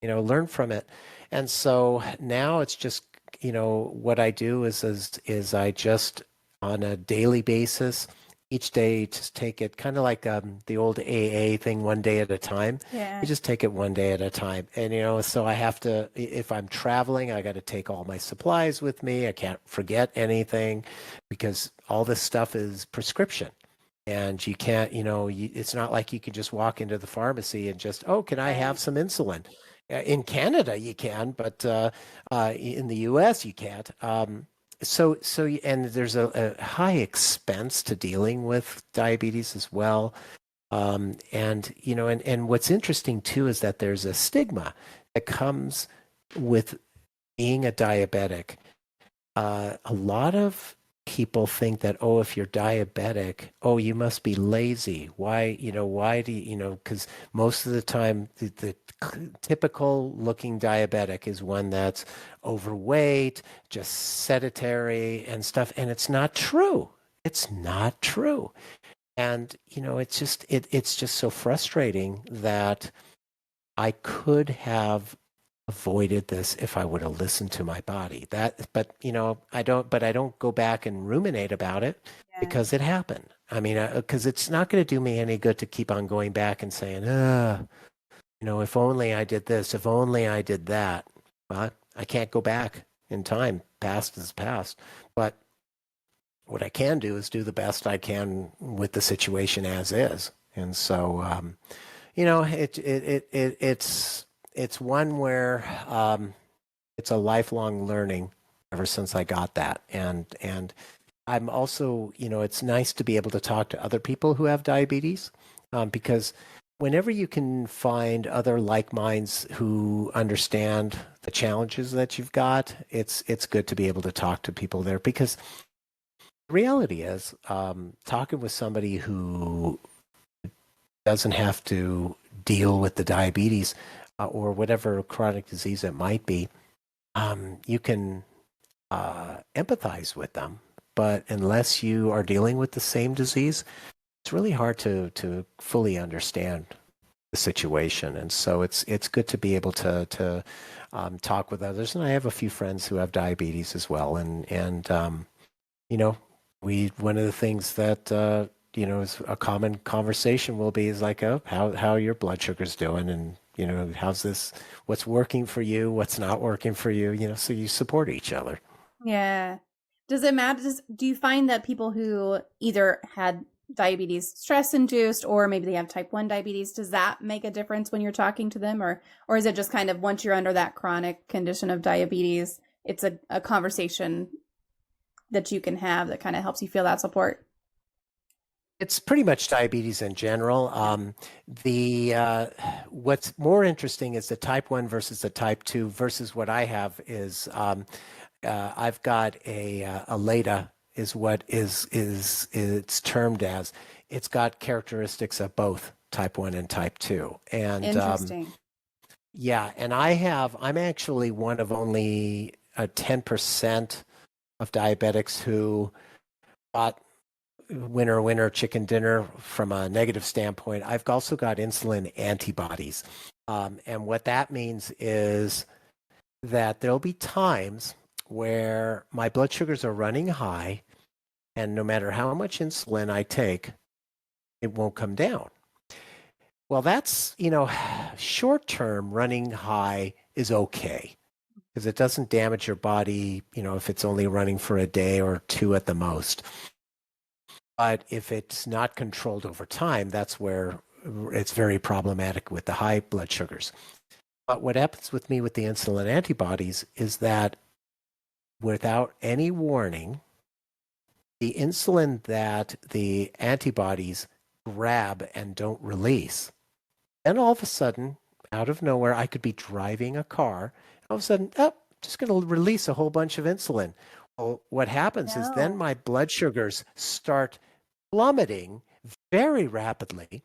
Learn from it. And so now it's just, what I do is I just on a daily basis. Each day, just take it kind of like the old AA thing, one day at a time. Yeah. You just take it one day at a time. And, so I have to, if I'm traveling, I got to take all my supplies with me. I can't forget anything because all this stuff is prescription. And you can't, it's not like you can just walk into the pharmacy and just, oh, can I have Right. some insulin? In Canada, you can, but in the US, you can't. And there's a high expense to dealing with diabetes as well. And what's interesting too is that there's a stigma that comes with being a diabetic. A lot of people think that, oh, if you're diabetic, oh, you must be lazy. Why do because most of the time, the typical looking diabetic is one that's overweight, just sedentary and stuff. And it's not true. It's not true. And, it's just so frustrating that I could have avoided this if I would have listened to my body. I don't go back and ruminate about it Yeah. because it happened. I mean, because it's not going to do me any good to keep on going back and saying, if only I did this, if only I did that. Well, I can't go back in time. Past is past. But what I can do is do the best I can with the situation as is. And so, it's one where it's a lifelong learning ever since I got that. And I'm also, it's nice to be able to talk to other people who have diabetes because whenever you can find other like minds who understand the challenges that you've got, it's good to be able to talk to people there because the reality is talking with somebody who doesn't have to deal with the diabetes or whatever chronic disease it might be, you can empathize with them. But unless you are dealing with the same disease, it's really hard to fully understand the situation. And so it's good to be able to talk with others. And I have a few friends who have diabetes as well. And one of the things that is a common conversation will be is like, oh, how your blood sugar's doing, and how's this, what's working for you, what's not working for you, so you support each other. Yeah. Does it matter? Do you find that people who either had diabetes stress-induced or maybe they have type 1 diabetes, does that make a difference when you're talking to them? Or is it just kind of once you're under that chronic condition of diabetes, it's a conversation that you can have that kind of helps you feel that support? It's pretty much diabetes in general. What's more interesting is the type 1 versus the type 2 versus what I have is I've got a LATA is what is it's termed as. It's got characteristics of both type 1 and type 2. And Interesting. Yeah, and I'm actually one of only 10% of diabetics who bought winner chicken dinner from a negative standpoint. I've also got insulin antibodies. And what that means is that there'll be times where my blood sugars are running high, and no matter how much insulin I take, it won't come down. Well, that's, short term running high is okay because it doesn't damage your body, if it's only running for a day or two at the most. But if it's not controlled over time, that's where it's very problematic with the high blood sugars. But what happens with me with the insulin antibodies is that without any warning, the insulin that the antibodies grab and don't release, then all of a sudden, out of nowhere, I could be driving a car. All of a sudden, just going to release a whole bunch of insulin. Well, what happens is then my blood sugars start plummeting very rapidly.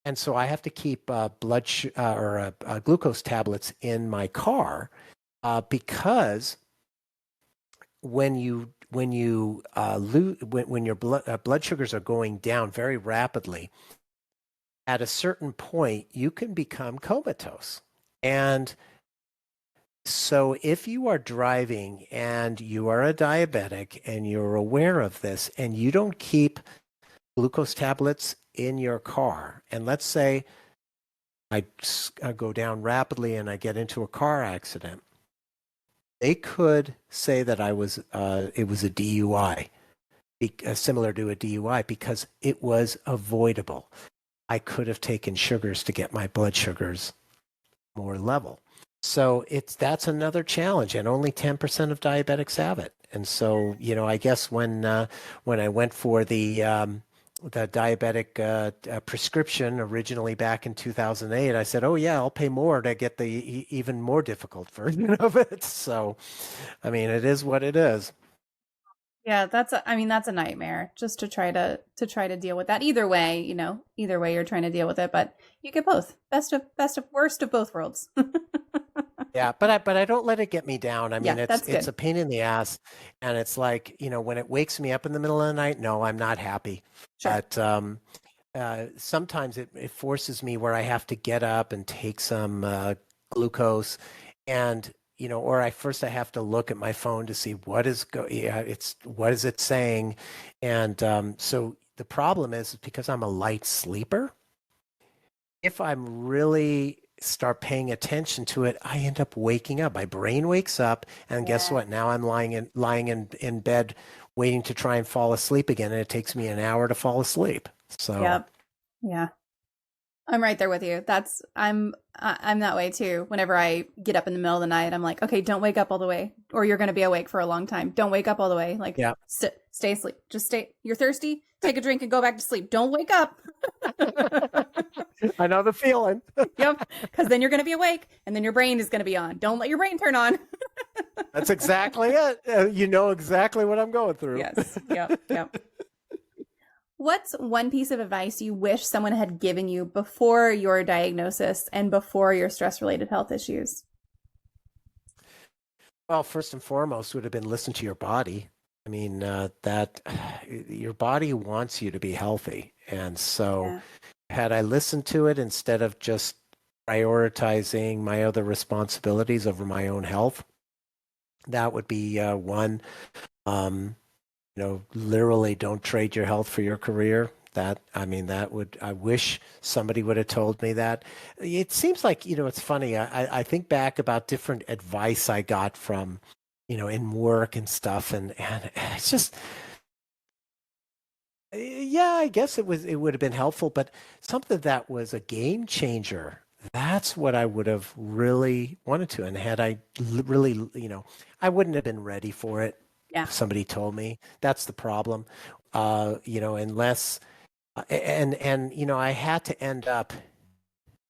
And so I have to keep glucose tablets in my car because when your blood sugars are going down very rapidly, at a certain point you can become comatose. And So if you are driving and you are a diabetic and you're aware of this and you don't keep glucose tablets in your car, and let's say I go down rapidly and I get into a car accident, they could say that it was a DUI, similar to a DUI, because it was avoidable. I could have taken sugars to get my blood sugars more level. So that's another challenge, and only 10% of diabetics have it. And so, I guess when I went for the diabetic prescription originally back in 2008, I said, "Oh yeah, I'll pay more to get the even more difficult version of it." So, I mean, it is what it is. Yeah, that's a nightmare just to try to deal with that. Either way, either way you're trying to deal with it, but you get both. Best of worst of both worlds. Yeah, but I don't let it get me down. I mean, Yeah, that's it's good. a pain in the ass, and it's like, when it wakes me up in the middle of the night, no, I'm not happy. Sure. But sometimes it forces me where I have to get up and take some glucose, and or I have to look at my phone to see what is what is it saying, and so the problem is because I'm a light sleeper. If I'm really start paying attention to it, I end up waking up. My brain wakes up, and guess Yeah. what? Now I'm lying in bed waiting to try and fall asleep again, and it takes me an hour to fall asleep. So Yep. Yeah. I'm right there with you. I'm that way too. Whenever I get up in the middle of the night, I'm like, okay, don't wake up all the way, or you're going to be awake for a long time. Don't wake up all the way. Like, yeah. stay asleep. Just stay. You're thirsty. Take a drink and go back to sleep. Don't wake up. I know the feeling. Yep. Because then you're going to be awake, and then your brain is going to be on. Don't let your brain turn on. That's exactly it. You know exactly what I'm going through. Yes. Yep. Yep. What's one piece of advice you wish someone had given you before your diagnosis and before your stress-related health issues? Well, first and foremost would have been listen to your body. I mean, that your body wants you to be healthy. And so had I listened to it instead of just prioritizing my other responsibilities over my own health, that would be one. Literally don't trade your health for your career. I wish somebody would have told me that. It seems like, it's funny. I think back about different advice I got from, in work and stuff. And it's just, yeah, I guess it would have been helpful, but something that was a game changer. That's what I would have really wanted to. And had I really, I wouldn't have been ready for it. Yeah. If somebody told me. That's the problem. Unless, and I had to end up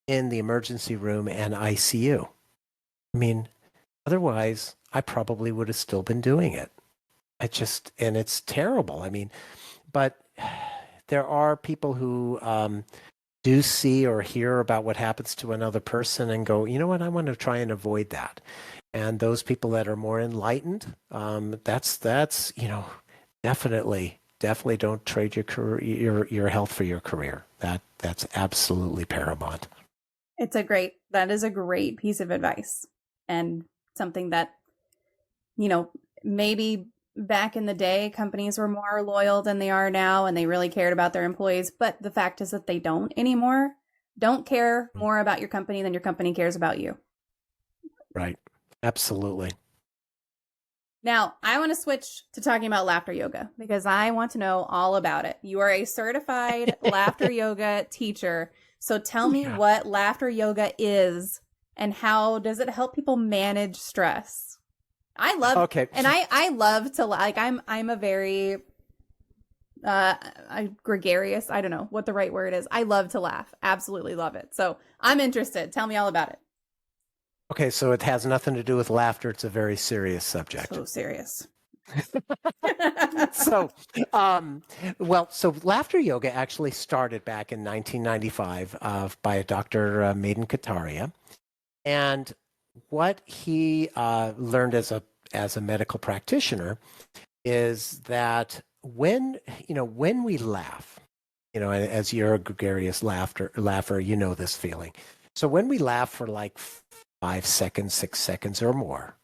in the emergency room and ICU. I mean, otherwise, I probably would have still been doing it. And it's terrible. I mean, but there are people who do see or hear about what happens to another person and go, you know what, I want to try and avoid that. And those people that are more enlightened, that's definitely don't trade your career, your health for your career. That's absolutely paramount. That is a great piece of advice, and something that, maybe back in the day, companies were more loyal than they are now, and they really cared about their employees. But the fact is that they don't anymore. Don't care more about your company than your company cares about you. Right. Absolutely. Now, I want to switch to talking about laughter yoga because I want to know all about it. You are a certified laughter yoga teacher. So tell me what laughter yoga is and how does it help people manage stress? I love and I love to I'm a very gregarious, I don't know what the right word is. I love to laugh. Absolutely love it. So I'm interested. Tell me all about it. Okay, so it has nothing to do with laughter. It's a very serious subject. So serious. So laughter yoga actually started back in 1995 by a Dr. Maiden Kataria. And what he learned as a medical practitioner is that when we laugh, as you're a gregarious laugher, you know this feeling. So when we laugh for like 5 seconds, 6 seconds or more.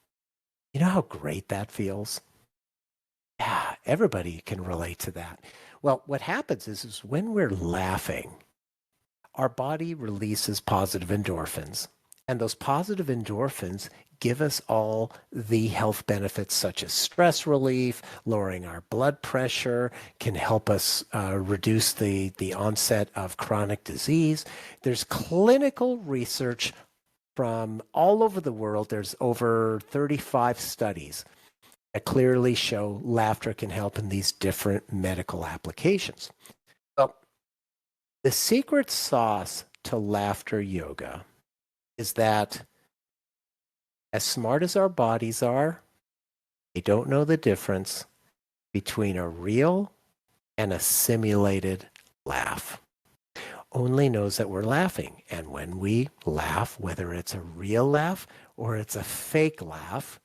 You know how great that feels? Yeah, everybody can relate to that. Well, what happens is when we're laughing, our body releases positive endorphins. And those positive endorphins give us all the health benefits such as stress relief, lowering our blood pressure, can help us reduce the onset of chronic disease. There's clinical research from all over the world. There's over 35 studies that clearly show laughter can help in these different medical applications. Well, the secret sauce to laughter yoga is that as smart as our bodies are, they don't know the difference between a real and a simulated laugh. Only knows that we're laughing. And when we laugh, whether it's a real laugh or it's a fake laugh,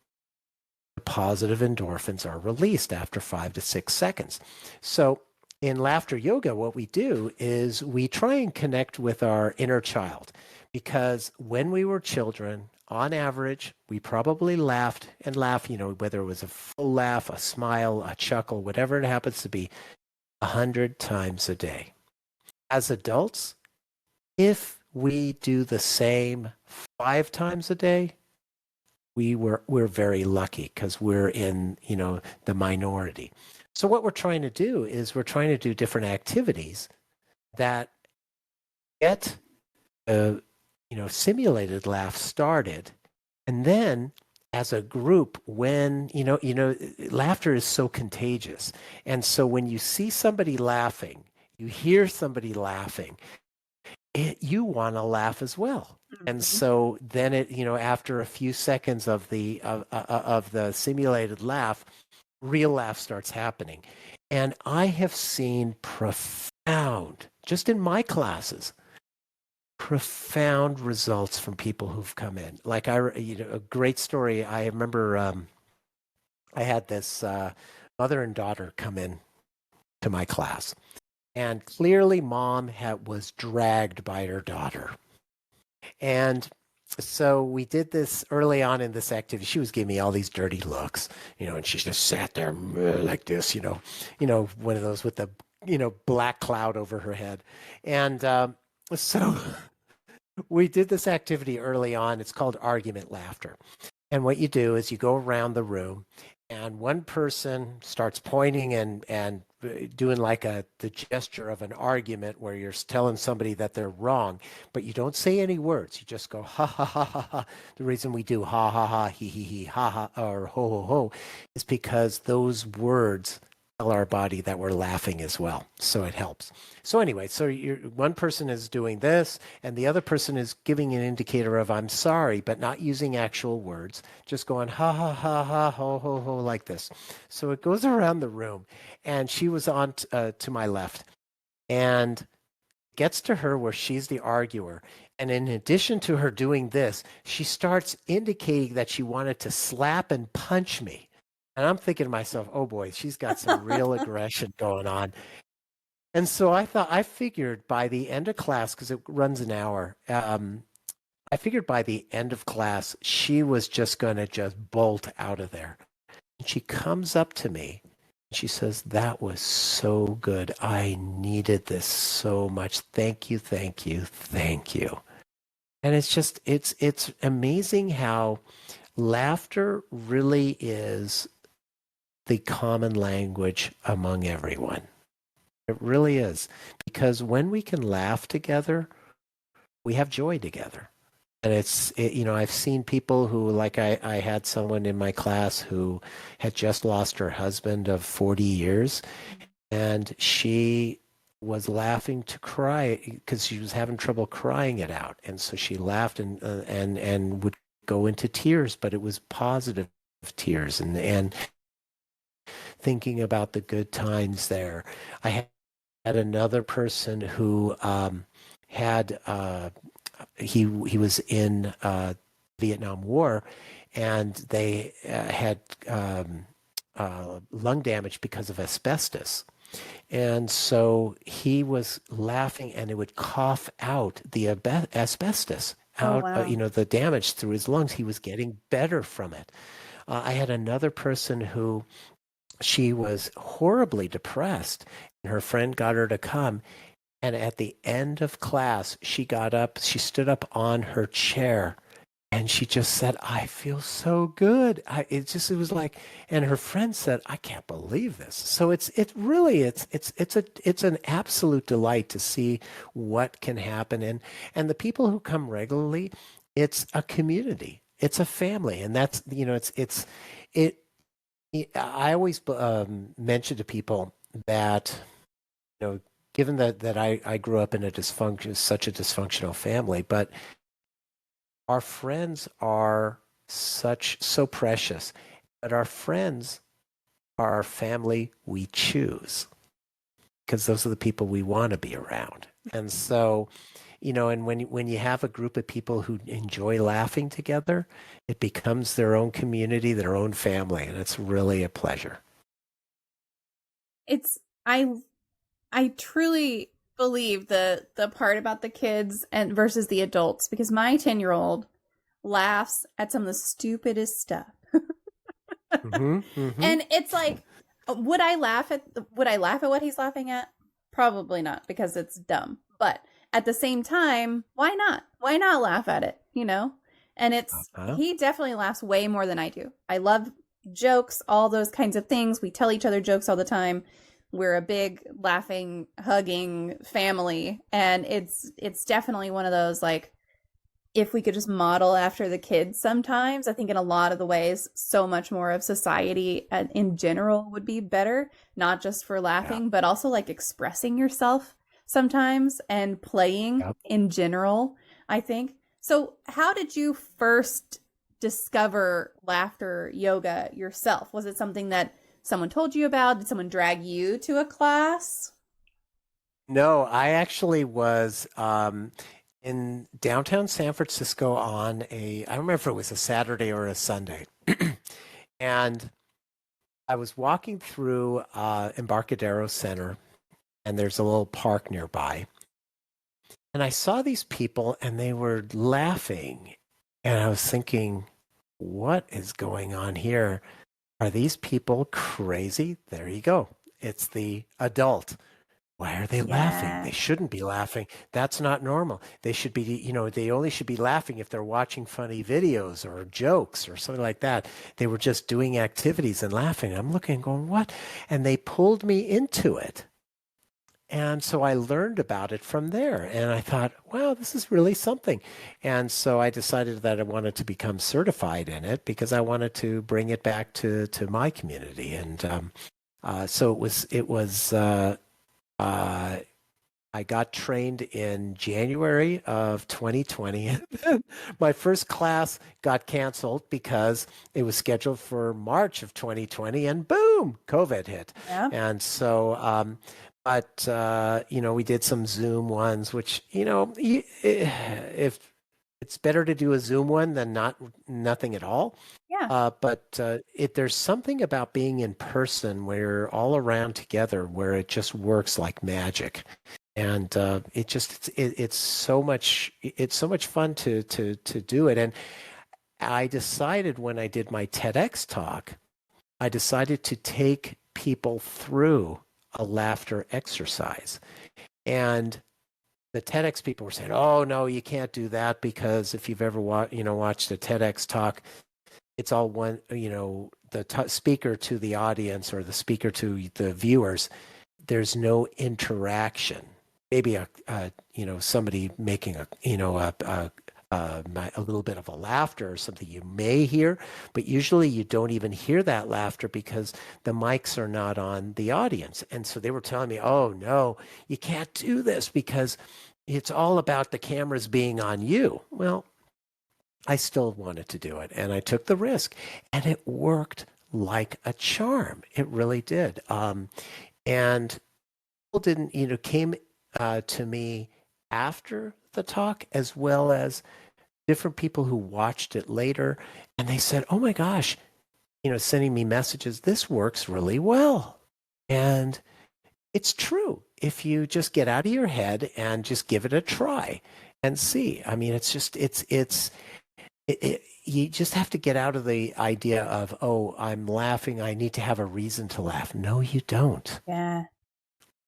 the positive endorphins are released after 5 to 6 seconds. So in laughter yoga, what we do is we try and connect with our inner child, because when we were children, on average, we probably laughed and laughed, whether it was a full laugh, a smile, a chuckle, whatever it happens to be, 100 times a day. As adults, if we do the same 5 times a day, we're very lucky because we're in, the minority. So what we're trying to do is we're trying to do different activities that get simulated laugh started. And then as a group, when, laughter is so contagious. And so when you see somebody laughing, you hear somebody laughing, you want to laugh as well. Mm-hmm. And so then after a few seconds of the simulated laugh, real laugh starts happening. And I have seen profound, just in my classes, profound results from people who've come in. Like a great story. I remember I had this mother and daughter come in to my class, and clearly mom was dragged by her daughter. And so we did this early on in this activity. She was giving me all these dirty looks, and she just sat there like this, one of those with the, black cloud over her head. And so we did this activity early on. It's called argument laughter. And what you do is you go around the room, and one person starts pointing and doing like the gesture of an argument where you're telling somebody that they're wrong, but you don't say any words. You just go, ha, ha, ha, ha, ha. The reason we do ha, ha, ha, he, ha, ha, or ho, ho, ho, is because those words tell our body that we're laughing as well. So it helps. So anyway, one person is doing this, and the other person is giving an indicator of I'm sorry, but not using actual words, just going ha, ha, ha, ha, ho, ho, ho, like this. So it goes around the room, and she was on to my left, and gets to her where she's the arguer. And in addition to her doing this, she starts indicating that she wanted to slap and punch me. And I'm thinking to myself, oh boy, she's got some real aggression going on. And so I figured by the end of class, because it runs an hour, I figured by the end of class, she was just going to just bolt out of there. And she comes up to me. She says, that was so good. I needed this so much. Thank you, thank you, thank you. And it's amazing how laughter really is the common language among everyone. It really is. Because when we can laugh together, we have joy together. And I've seen people who, like I had someone in my class who had just lost her husband of 40 years, and she was laughing to cry because she was having trouble crying it out. And so she laughed and would go into tears, but it was positive tears and thinking about the good times there. I had another person who he was in Vietnam War, and they had lung damage because of asbestos. And so he was laughing, and it would cough out the asbestos Oh, out, wow. the damage through his lungs. He was getting better from it. I had another person who she was horribly depressed, and her friend got her to come. And at the end of class, she got up, she stood up on her chair, and she just said, I feel so good. It was like, and her friend said, I can't believe this. So it's an absolute delight to see what can happen. And the people who come regularly, it's a community, it's a family. And that's, it, I always mention to people that, you know, given that I grew up in such a dysfunctional family, but our friends are so precious, but our friends are our family we choose because those are the people we want to be around. And so, and when you have a group of people who enjoy laughing together, it becomes their own community, their own family, and it's really a pleasure. It's I truly believe the part about the kids and versus the adults, because my 10-year-old laughs at some of the stupidest stuff. Mm-hmm, mm-hmm. And it's like, would I laugh at what he's laughing at? Probably not, because it's dumb. But at the same time, why not? Why not laugh at it, And he definitely laughs way more than I do. I love jokes, all those kinds of things. We tell each other jokes all the time. We're a big laughing, hugging family, and it's definitely one of those, like, if we could just model after the kids sometimes, I think in a lot of the ways, so much more of society in general would be better, not just for laughing, but also like expressing yourself sometimes and playing in general, I think. So how did you first discover laughter yoga yourself? Was it something that someone told you about? Did someone drag you to a class? No, I actually was in downtown San Francisco I don't remember if it was a Saturday or a Sunday. And I was walking through Embarcadero Center, and there's a little park nearby. And I saw these people, and they were laughing. And I was thinking, what is going on here? Are these people crazy? There you go. It's the adult. Why are they laughing? They shouldn't be laughing. That's not normal. They should be, they only should be laughing if they're watching funny videos or jokes or something like that. They were just doing activities and laughing. I'm looking and going, what? And they pulled me into it. And so I learned about it from there. And I thought, wow, this is really something. And so I decided that I wanted to become certified in it because I wanted to bring it back to my community. And so it was I got trained in January of 2020. My first class got canceled because it was scheduled for March of 2020, and boom, COVID hit. Yeah. And so, we did some Zoom ones, which, if it's better to do a Zoom one than nothing at all. Yeah. But there's something about being in person where you're all around together where it just works like magic. And it's so much fun to do it. And I decided when I did my TEDx talk, I decided to take people through a laughter exercise. And the TEDx people were saying, "Oh no, you can't do that because if you've ever watched a TEDx talk, it's all one, the speaker to the audience or the speaker to the viewers. There's no interaction. Maybe somebody making a little bit of a laughter or something you may hear, but usually you don't even hear that laughter because the mics are not on the audience." And so they were telling me, "Oh no, you can't do this because it's all about the cameras being on you." Well, I still wanted to do it, and I took the risk, and it worked like a charm. It really did. And people came to me after the talk, as well as different people who watched it later, and they said, "Oh my gosh," sending me messages, "This works really well." And it's true. If you just get out of your head and just give it a try, and see. I mean, you just have to get out of the idea of, oh, I'm laughing, I need to have a reason to laugh. No, you don't. Yeah.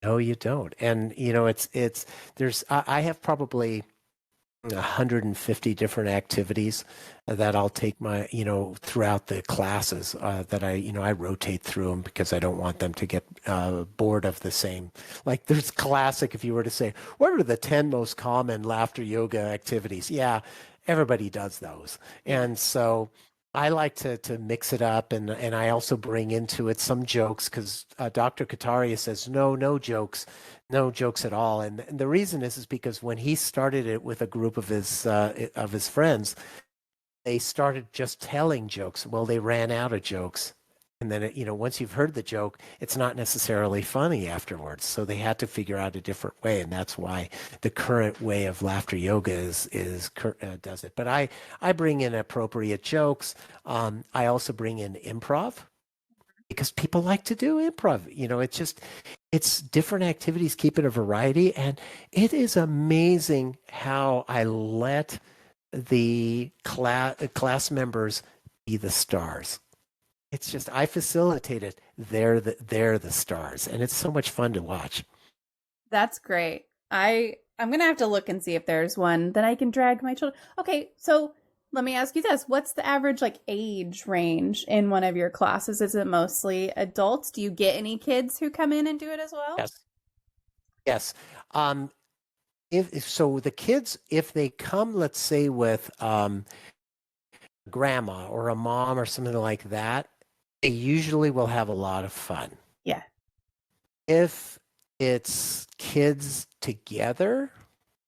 No, you don't. And I have probably 150 different activities that I'll take throughout the classes that I rotate through them because I don't want them to get bored of the same. Like there's classic, if you were to say, what are the 10 most common laughter yoga activities? Yeah, everybody does those. And so I like to mix it up, and I also bring into it some jokes because Dr. Kataria says no jokes, no jokes at all, and the reason is because when he started it with a group of his friends, they started just telling jokes. Well, they ran out of jokes. And then, once you've heard the joke, it's not necessarily funny afterwards. So they had to figure out a different way. And that's why the current way of laughter yoga does it. But I bring in appropriate jokes. I also bring in improv because people like to do improv. It's different activities, keep it a variety. And it is amazing how I let the class members be the stars. It's just I facilitate it. They're the stars, and it's so much fun to watch. That's great. I'm gonna have to look and see if there's one that I can drag my children. Okay, so let me ask you this: what's the average age range in one of your classes? Is it mostly adults? Do you get any kids who come in and do it as well? Yes. If so, the kids, if they come, let's say with grandma or a mom or something like that, they usually will have a lot of fun. Yeah. If it's kids together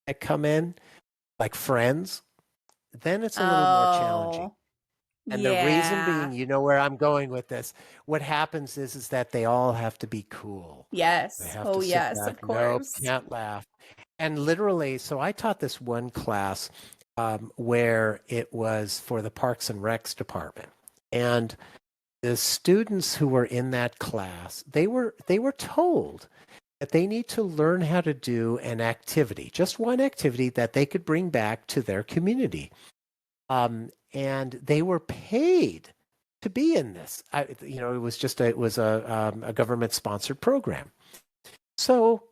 that come in, like friends, then it's a little more challenging. And the reason being, you know where I'm going with this. What happens is that they all have to be cool. Yes. They have to sit back. Of course. Nope, can't laugh. And literally, so I taught this one class where it was for the Parks and Recs department. And the students who were in that class, they were told that they need to learn how to do an activity, just one activity that they could bring back to their community. And they were paid to be in this. It was a government sponsored program. So,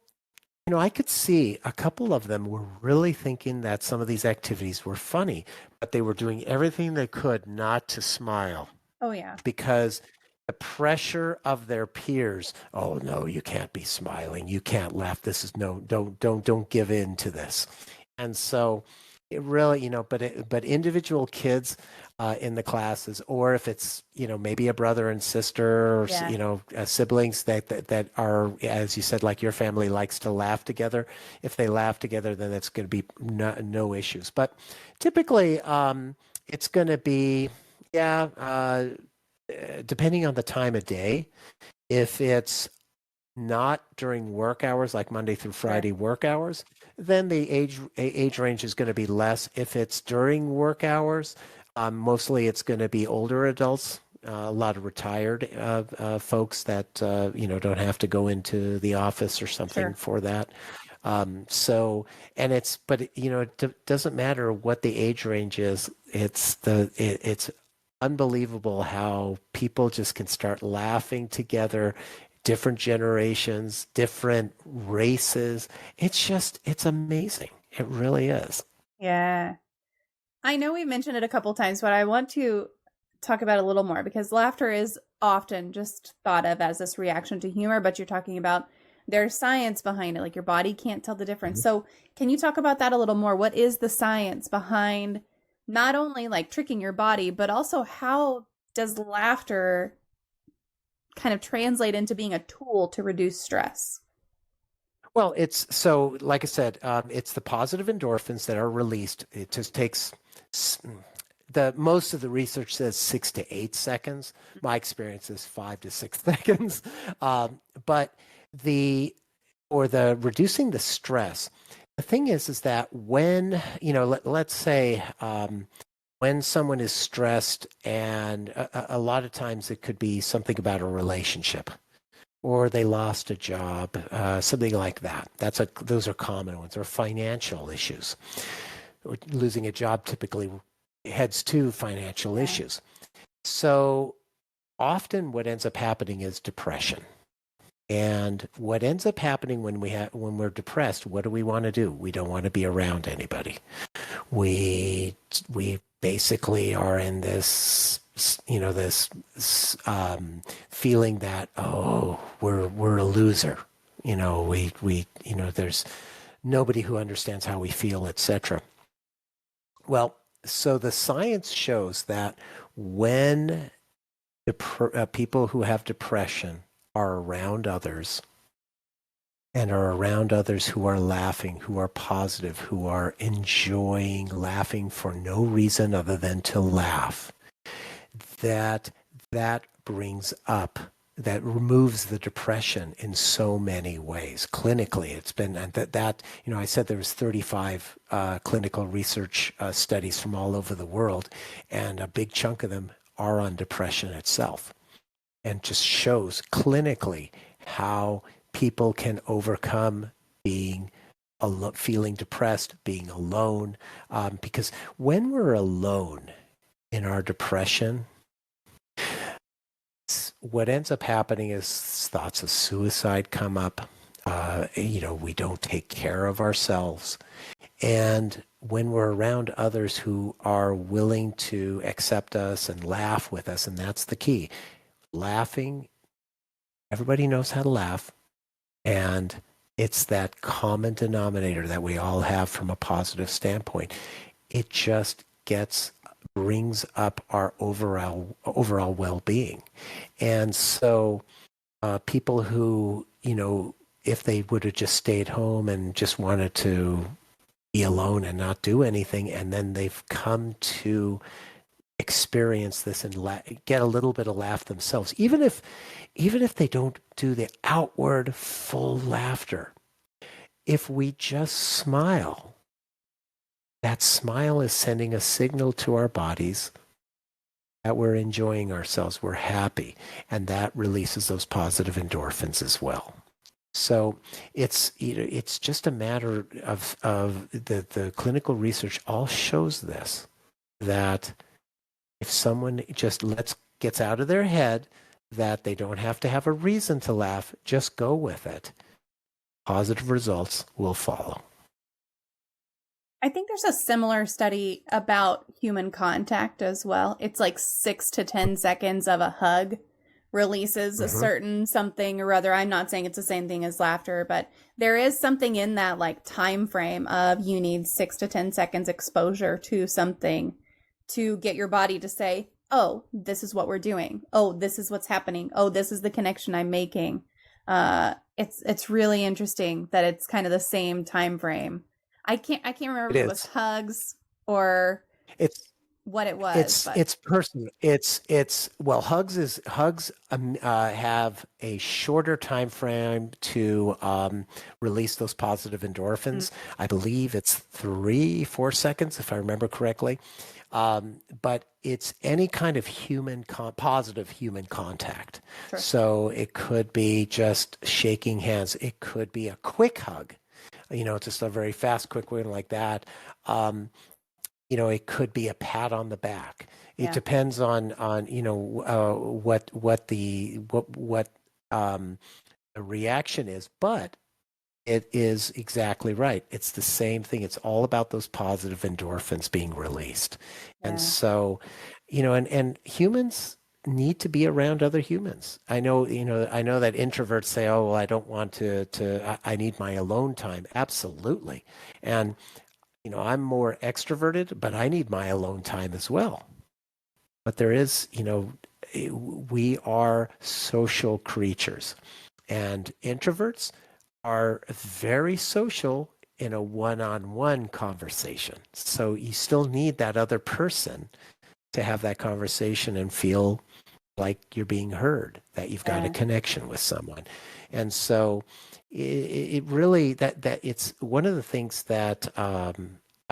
I could see a couple of them were really thinking that some of these activities were funny, but they were doing everything they could not to smile. Oh, yeah. Because the pressure of their peers, oh no, you can't be smiling, you can't laugh, this is don't give in to this. And so it really, but individual kids in the classes, or if it's, maybe a brother and sister, or, siblings that are, as you said, like your family likes to laugh together. If they laugh together, then it's going to be no issues. But typically, it's going to be, depending on the time of day. If it's not during work hours, like Monday through Friday work hours, then the age range is going to be less. If it's during work hours, mostly it's going to be older adults, a lot of retired folks that don't have to go into the office or something for that. It doesn't matter what the age range is. It's unbelievable how people just can start laughing together. Different generations, different races. It's amazing. It really is. Yeah. I know we mentioned it a couple times, but I want to talk about it a little more because laughter is often just thought of as this reaction to humor, but you're talking about there's science behind it. Like your body can't tell the difference. Mm-hmm. So can you talk about that a little more? What is the science behind not only tricking your body, but also how does laughter kind of translate into being a tool to reduce stress? Well, like I said, it's the positive endorphins that are released. It just takes most of the research says 6 to 8 seconds. My experience is 5 to 6 seconds. But the reducing the stress, the thing is that when, let's say, when someone is stressed, and a lot of times it could be something about a relationship. or they lost a job, something like that. Those are common ones, or financial issues. Losing a job typically heads to financial issues. So often what ends up happening is depression. And what ends up happening when we're depressed, what do we want to do? We don't want to be around anybody. We basically are in this feeling that, oh, we're a loser. There's nobody who understands how we feel, etc. Well, so the science shows that when people who have depression are around others, and are around others who are laughing, who are positive, who are enjoying laughing for no reason other than to laugh, that removes the depression in so many ways. Clinically, it's been I said there was 35 clinical research studies from all over the world, and a big chunk of them are on depression itself, and just shows clinically how people can overcome feeling depressed, being alone, because when we're alone in our depression, what ends up happening is thoughts of suicide come up. We don't take care of ourselves. And when we're around others who are willing to accept us and laugh with us, and that's the key. Laughing, everybody knows how to laugh, and it's that common denominator that we all have from a positive standpoint. It just brings up our overall well-being. And so people who, if they would have just stayed home and just wanted to be alone and not do anything, and then they've come to experience this and get a little bit of laugh themselves, even if they don't do the outward full laughter, if we just smile, that smile is sending a signal to our bodies that we're enjoying ourselves, we're happy, and that releases those positive endorphins as well. So it's just a matter of the clinical research all shows this, that if someone just gets out of their head that they don't have to have a reason to laugh, just go with it, positive results will follow. I think there's a similar study about human contact as well. It's like 6 to 10 seconds of a hug releases a certain something or other. I'm not saying it's the same thing as laughter, but there is something in that like time frame of you need 6 to 10 seconds exposure to something to get your body to say, oh, this is what we're doing. Oh, this is what's happening. Oh, this is the connection I'm making. It's really interesting that it's kind of the same time frame. I can't remember if it was hugs or what it was. It's personal. Hugs have a shorter time frame to release those positive endorphins. I believe it's 3-4 seconds, if I remember correctly. But it's any kind of positive human contact. Sure. So it could be just shaking hands. It could be a quick hug, just a very fast, quick one like that. It could be a pat on the back. It depends on what the reaction is, but it is exactly right. It's the same thing. It's all about those positive endorphins being released. Yeah. And so, and humans need to be around other humans. I know that introverts say, oh, well, I don't want I need my alone time. Absolutely. And, I'm more extroverted, but I need my alone time as well. But there is, we are social creatures, and introverts are very social in a one-on-one conversation. So you still need that other person to have that conversation and feel like you're being heard, that you've got a connection with someone. And so it really, that it's one of the things that I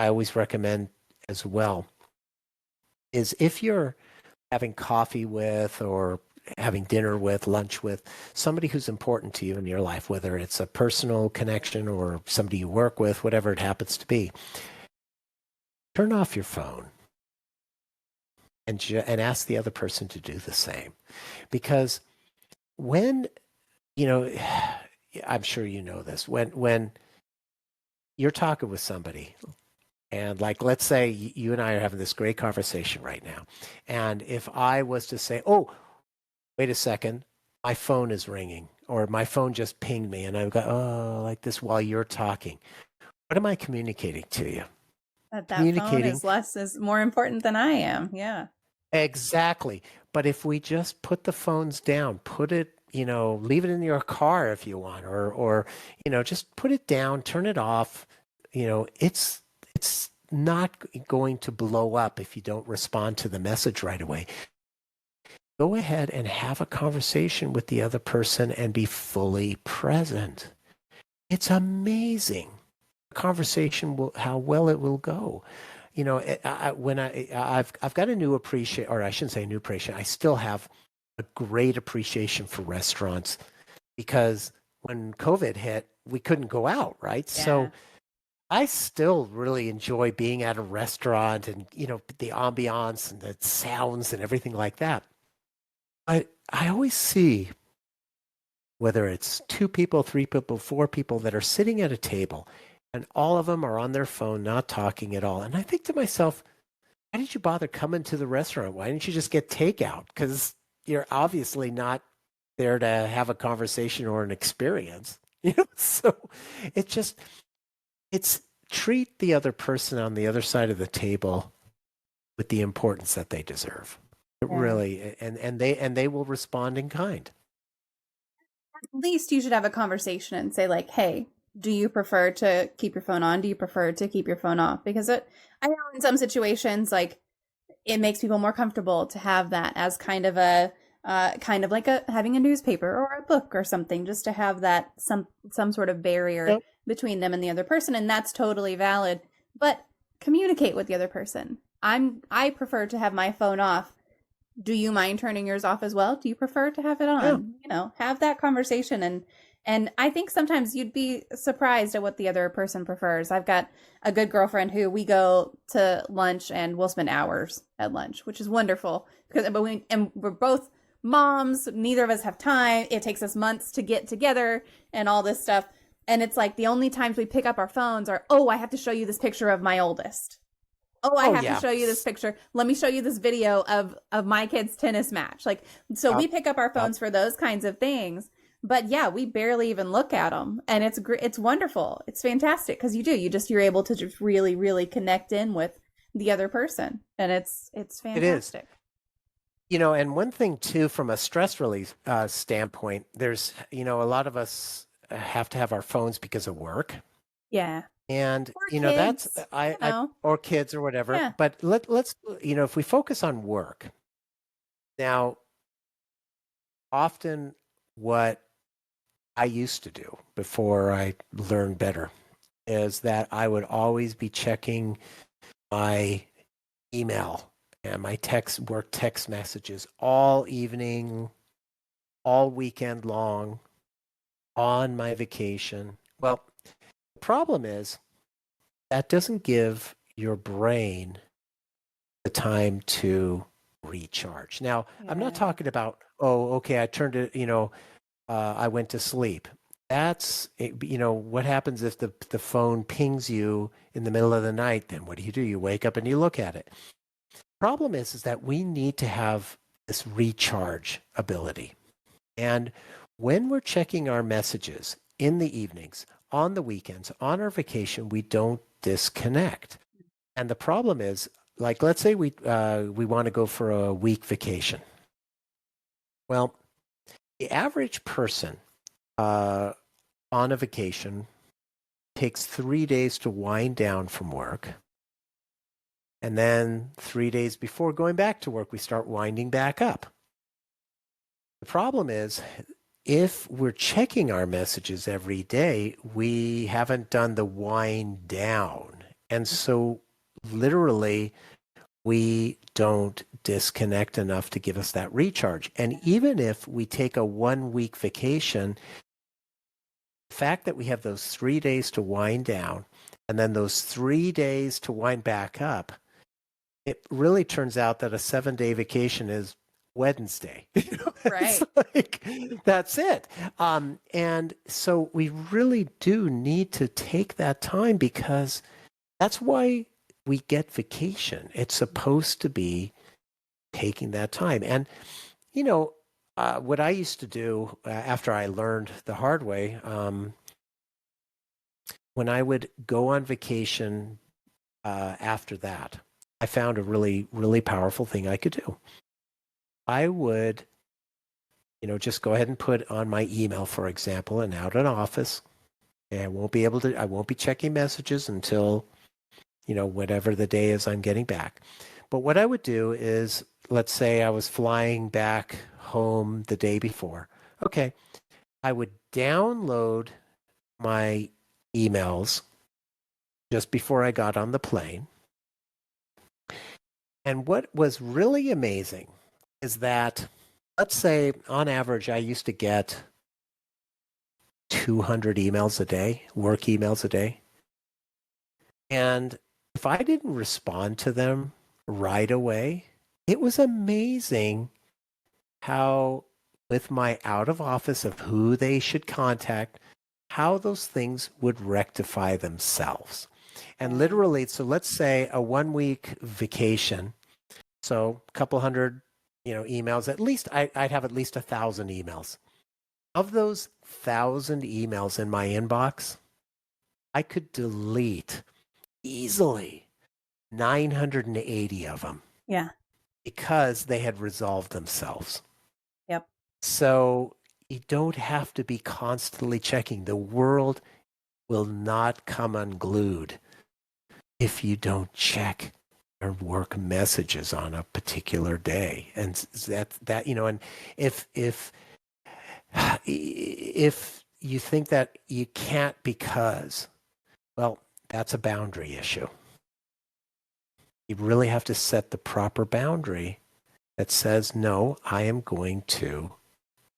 always recommend as well is if you're having coffee with or having dinner with, lunch with, somebody who's important to you in your life, whether it's a personal connection or somebody you work with, whatever it happens to be, turn off your phone and ask the other person to do the same. Because when, I'm sure you know this, when you're talking with somebody, and like, let's say you and I are having this great conversation right now. And if I was to say, oh, wait a second, my phone is ringing, or my phone just pinged me, and I go, oh, like this while you're talking. What am I communicating to you? That phone is more important than I am. Yeah. Exactly. But if we just put the phones down, put it, leave it in your car if you want, or just put it down, turn it off. It's not going to blow up if you don't respond to the message right away. Go ahead and have a conversation with the other person and be fully present. It's amazing. Conversation how well it will go. I've got a new appreciation, or I shouldn't say new appreciation. I still have a great appreciation for restaurants, because when COVID hit, we couldn't go out, right? Yeah. So I still really enjoy being at a restaurant and, the ambiance and the sounds and everything like that. But I always see, whether it's 2 people, 3 people, 4 people that are sitting at a table, and all of them are on their phone, not talking at all. And I think to myself, why did you bother coming to the restaurant? Why didn't you just get takeout? Because you're obviously not there to have a conversation or an experience. So it's treat the other person on the other side of the table with the importance that they deserve. It really, and they will respond in kind. At least you should have a conversation and say, like, hey, do you prefer to keep your phone on? Do you prefer to keep your phone off? Because I know in some situations, like, it makes people more comfortable to have that as kind of like having a newspaper or a book or something, just to have that some sort of barrier between them and the other person. And that's totally valid, but communicate with the other person. I prefer to have my phone off. Do you mind turning yours off as well? Do you prefer to have it on? Have that conversation. And I think sometimes you'd be surprised at what the other person prefers. I've got a good girlfriend who we go to lunch and we'll spend hours at lunch, which is wonderful, because we're both moms. Neither of us have time. It takes us months to get together and all this stuff. And it's like the only times we pick up our phones are, oh, I have to show you this picture of my oldest. Oh, I have to show you this picture. Let me show you this video of my kid's tennis match. Like, so we pick up our phones for those kinds of things. But yeah, we barely even look at them, and it's great. It's wonderful. It's fantastic, because you're able to just really, really connect in with the other person, and it's fantastic. It is. And one thing too, from a stress relief standpoint, there's a lot of us have to have our phones because of work. Yeah. And or kids, that's or kids or whatever. Yeah. But let's if we focus on work now, often what I used to do before I learned better is that I would always be checking my email and my work text messages all evening, all weekend long, on my vacation. Well, the problem is that doesn't give your brain the time to recharge. Now, I'm not talking about, I turned it, I went to sleep. That's, what happens if the phone pings you in the middle of the night? Then what do? You wake up and you look at it. Problem is that we need to have this recharge ability. And when we're checking our messages in the evenings, on the weekends, on our vacation, we don't disconnect. And the problem is, like, let's say we want to go for a week vacation. Well, the average person on a vacation takes 3 days to wind down from work. And then 3 days before going back to work, we start winding back up. The problem is, if we're checking our messages every day, we haven't done the wind down. And so literally, we don't disconnect enough to give us that recharge. And even if we take a 1-week vacation, the fact that we have those 3 days to wind down and then those 3 days to wind back up, it really turns out that a 7-day vacation is Wednesday. Right. That's it. And so we really do need to take that time, because that's why we get vacation. It's supposed to be taking that time. And, what I used to do after I learned the hard way, when I would go on vacation after that, I found a really, really powerful thing I could do. I would, just go ahead and put on my email, for example, and out of office. And I won't be checking messages until, whatever the day is I'm getting back. But what I would do is, let's say I was flying back home the day before. Okay. I would download my emails just before I got on the plane. And what was really amazing is that, let's say on average, I used to get 200 emails a day, work emails a day. And if I didn't respond to them right away, it was amazing how, with my out of office of who they should contact, how those things would rectify themselves. And literally, so let's say a 1-week vacation, so a couple hundred, emails, at least I'd have at least 1,000 emails. Of those 1,000 emails in my inbox, I could delete easily 980 of them. Yeah. Because they had resolved themselves. Yep. So you don't have to be constantly checking. The world will not come unglued if you don't check your work messages on a particular day. And that and if you think that you can't because, well, that's a boundary issue. You really have to set the proper boundary that says, no, I am going to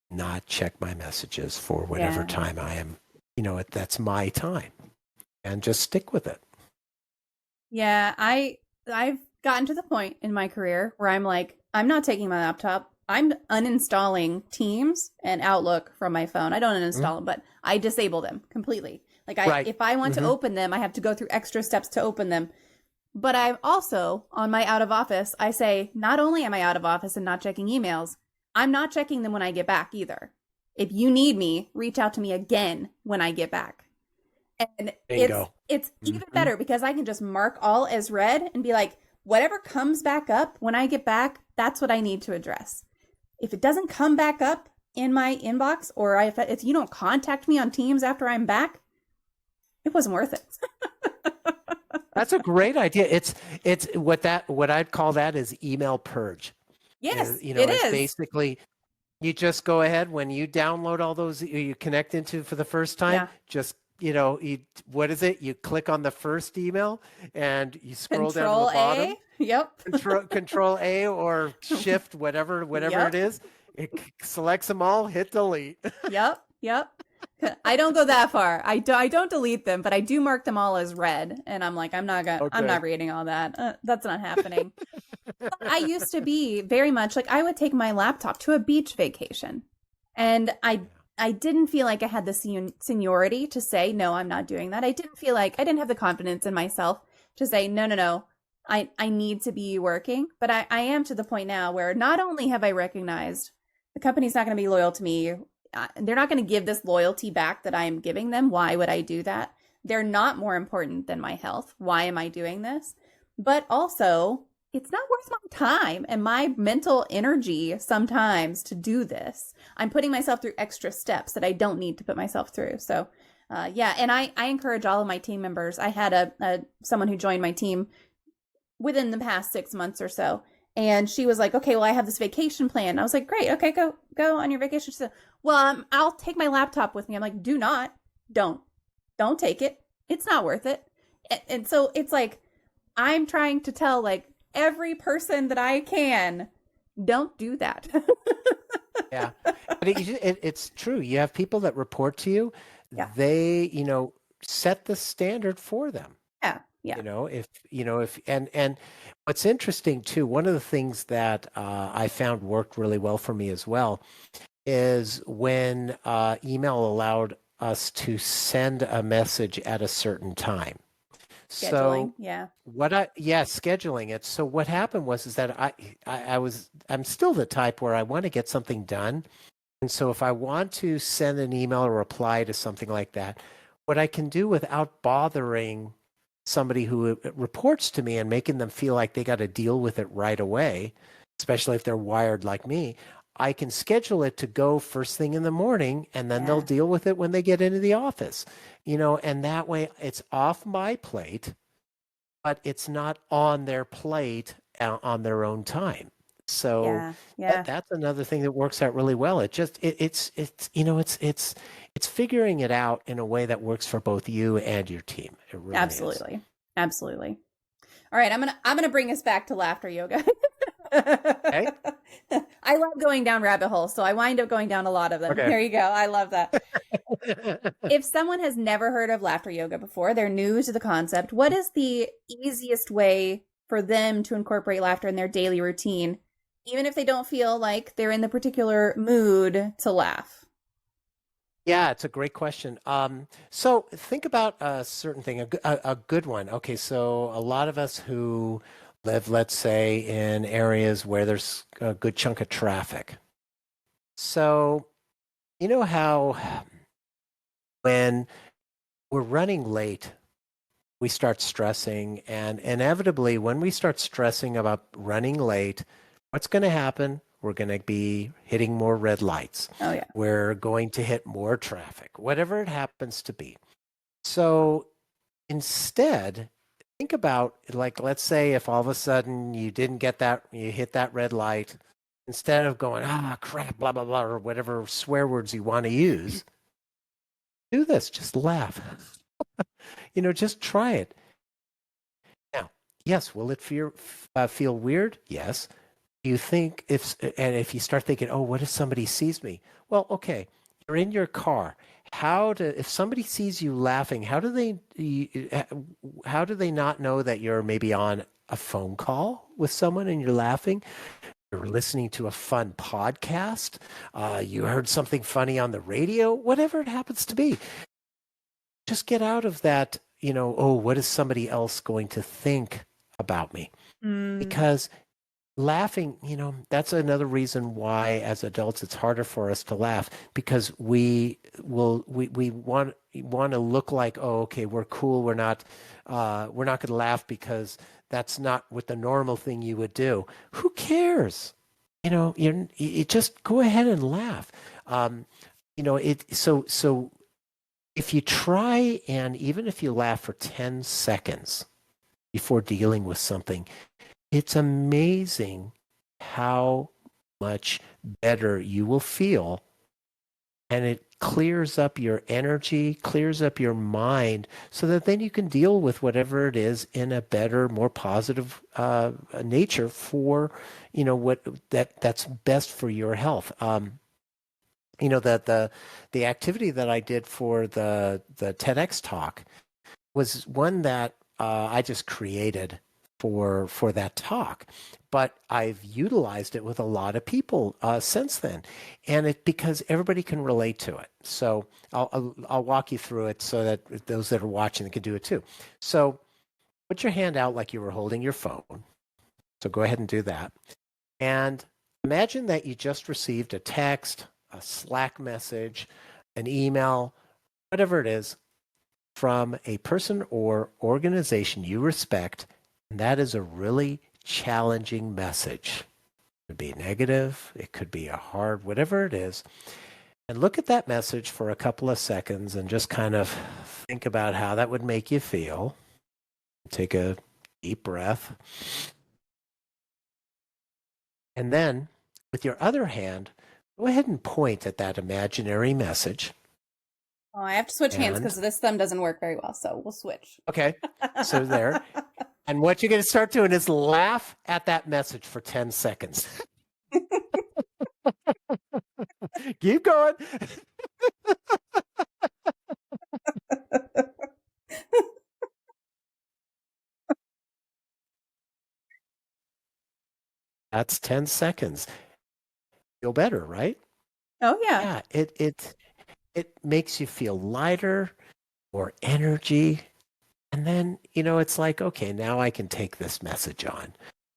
not check my messages for whatever time I am, that's my time, and just stick with it. Yeah, I've gotten to the point in my career where I'm like, I'm not taking my laptop. I'm uninstalling Teams and Outlook from my phone. I don't uninstall them, but I disable them completely. Like if I want to open them, I have to go through extra steps to open them. But I'm also, on my out of office, I say, not only am I out of office and not checking emails, I'm not checking them when I get back either. If you need me, reach out to me again when I get back. And it's even better because I can just mark all as read and be like, whatever comes back up when I get back, that's what I need to address. If it doesn't come back up in my inbox, or if you don't contact me on Teams after I'm back, it wasn't worth it. That's a great idea. It's what I'd call that is email purge. Yes, it it's is. basically, you just go ahead when you download all those you connect into for the first time, just what is it? You click on the first email and you scroll down to the bottom. Yep. Control A or Shift, whatever it is. It selects them all. Hit delete. Yep. I don't go that far. I don't delete them, but I do mark them all as read. And I'm like, I'm not reading all that. That's not happening. But I used to be very much like, I would take my laptop to a beach vacation, and I didn't feel like I had the seniority to say, no, I'm not doing that. I didn't feel like I didn't have the confidence in myself to say, no, I need to be working. But I am to the point now where not only have I recognized the company's not going to be loyal to me, they're not going to give this loyalty back that I'm giving them. Why would I do that? They're not more important than my health. Why am I doing this? But also, it's not worth my time and my mental energy sometimes to do this. I'm putting myself through extra steps that I don't need to put myself through. So, and I encourage all of my team members. I had someone who joined my team within the past 6 months or so. And she was like, okay, well, I have this vacation plan. I was like, great. Okay, go on your vacation. She said, well, I'll take my laptop with me. I'm like, don't take it. It's not worth it. And so it's like, I'm trying to tell, like, every person that I can. Don't do that. Yeah, but it's true. You have people that report to you. Yeah. They, set the standard for them. Yeah. Yeah. If and what's interesting too, one of the things that I found worked really well for me as well is when email allowed us to send a message at a certain time. Scheduling. So Yeah. scheduling it. So what happened was is that I'm still the type where I want to get something done. And so if I want to send an email or reply to something like that, what I can do without bothering somebody who reports to me and making them feel like they got to deal with it right away, especially if they're wired like me, I can schedule it to go first thing in the morning, and then they'll Yeah. deal with it when they get into the office, and that way it's off my plate, but it's not on their plate on their own time. So Yeah. Yeah. that's another thing that works out really well. It's figuring it out in a way that works for both you and your team. It really is. Absolutely. Absolutely. All right, I'm gonna bring us back to laughter yoga. Okay. I love going down rabbit holes, so I wind up going down a lot of them. Okay. There you go. I love that. If someone has never heard of laughter yoga before, they're new to the concept, what is the easiest way for them to incorporate laughter in their daily routine, even if they don't feel like they're in the particular mood to laugh? Yeah, it's a great question. So think about a certain thing, a good one. Okay, so a lot of us who live, let's say, in areas where there's a good chunk of traffic. So you know how when we're running late, we start stressing, and inevitably, when we start stressing about running late, what's going to happen? We're going to be hitting more red lights. Oh yeah. We're going to hit more traffic, whatever it happens to be. So instead, think about, like, let's say if all of a sudden you didn't get that, you hit that red light, instead of going, crap, blah, blah, blah, or whatever swear words you want to use, do this, just laugh. Just try it. Now, yes, will it feel weird? Yes. You think if you start thinking, oh, what if somebody sees me? Well, okay, you're in your car. If somebody sees you laughing, how do they not know that you're maybe on a phone call with someone and you're laughing? You're listening to a fun podcast. You heard something funny on the radio, whatever it happens to be. Just get out of that, oh, what is somebody else going to think about me? Because laughing, that's another reason why as adults it's harder for us to laugh, because we want to look like, oh, okay, we're cool, we're not going to laugh because that's not what the normal thing you would do. Who cares? You just go ahead and laugh. So if you try, and even if you laugh for 10 seconds before dealing with something, it's amazing how much better you will feel, and it clears up your energy, clears up your mind, so that then you can deal with whatever it is in a better, more positive nature for, that's best for your health. That the activity that I did for the TEDx talk was one that I just created for that talk, but I've utilized it with a lot of people since then, and because everybody can relate to it. So I'll walk you through it so that those that are watching can do it too. So put your hand out like you were holding your phone. So go ahead and do that, and imagine that you just received a text, a Slack message, an email, whatever it is, from a person or organization you respect, and that is a really challenging message. It could be negative, it could be a hard, whatever it is. And look at that message for a couple of seconds and just kind of think about how that would make you feel. Take a deep breath. And then, with your other hand, go ahead and point at that imaginary message. Oh, I have to switch hands because this thumb doesn't work very well, so we'll switch. Okay, so there. And what you're going to start doing is laugh at that message for 10 seconds. Keep going. That's 10 seconds. Feel better, right? Oh, yeah. Yeah, it makes you feel lighter, more energy. And then, it's like, okay, now I can take this message on.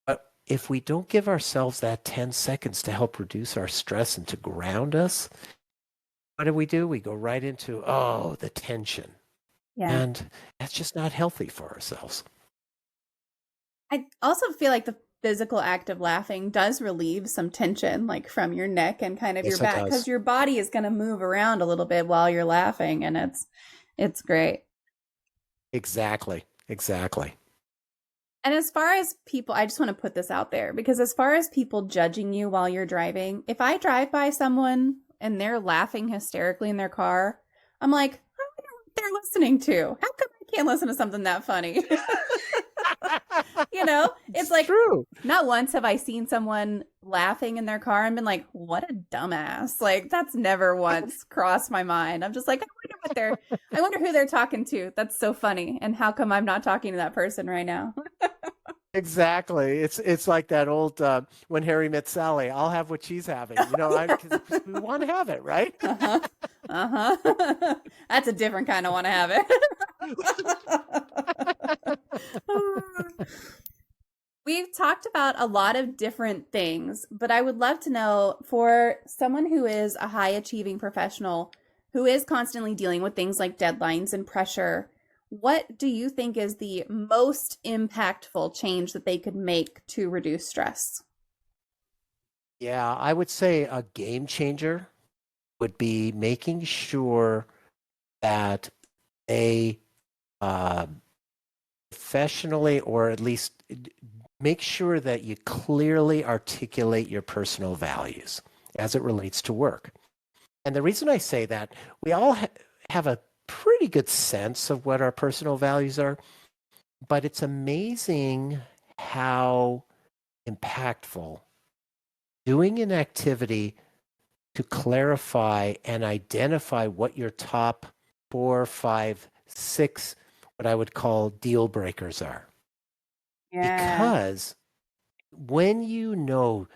But if we don't give ourselves that 10 seconds to help reduce our stress and to ground us, what do? We go right into, the tension. Yeah. And that's just not healthy for ourselves. I also feel like the physical act of laughing does relieve some tension, like from your neck and kind of your Yes, it back, because does. your body is going to move around a little bit while you're laughing, and it's great. Exactly. And as far as people, I just want to put this out there because as far as people judging you while you're driving, if I drive by someone and they're laughing hysterically in their car, I'm like, I wonder what they're listening to. How come I can't listen to something that funny? It's like, true. not once have I seen someone laughing in their car and been like, what a dumbass. Like, that's never once crossed my mind. I'm just like, I wonder who they're talking to. That's so funny. And how come I'm not talking to that person right now? Exactly. It's like that old When Harry Met Sally. I'll have what she's having. Because we want to have it, right? Uh-huh. Uh-huh. That's a different kind of want to have it. We've talked about a lot of different things, but I would love to know for someone who is a high achieving professional who is constantly dealing with things like deadlines and pressure, what do you think is the most impactful change that they could make to reduce stress? Yeah, I would say a game changer would be making sure that they professionally, or at least make sure that you clearly articulate your personal values as it relates to work. And the reason I say that, we all have a pretty good sense of what our personal values are, but it's amazing how impactful doing an activity to clarify and identify what your top 4, 5, 6, what I would call deal breakers are. Yeah. Because when you know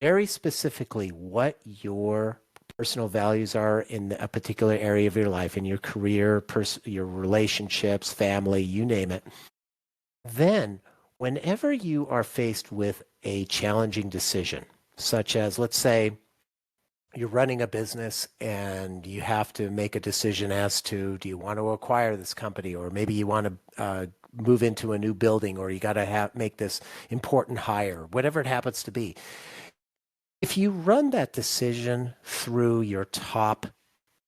very specifically what your personal values are in a particular area of your life, in your career, your relationships, family, you name it, then whenever you are faced with a challenging decision, such as, let's say, you're running a business and you have to make a decision as to, do you want to acquire this company, or maybe you want to move into a new building, or you got to make this important hire, whatever it happens to be. If you run that decision through your top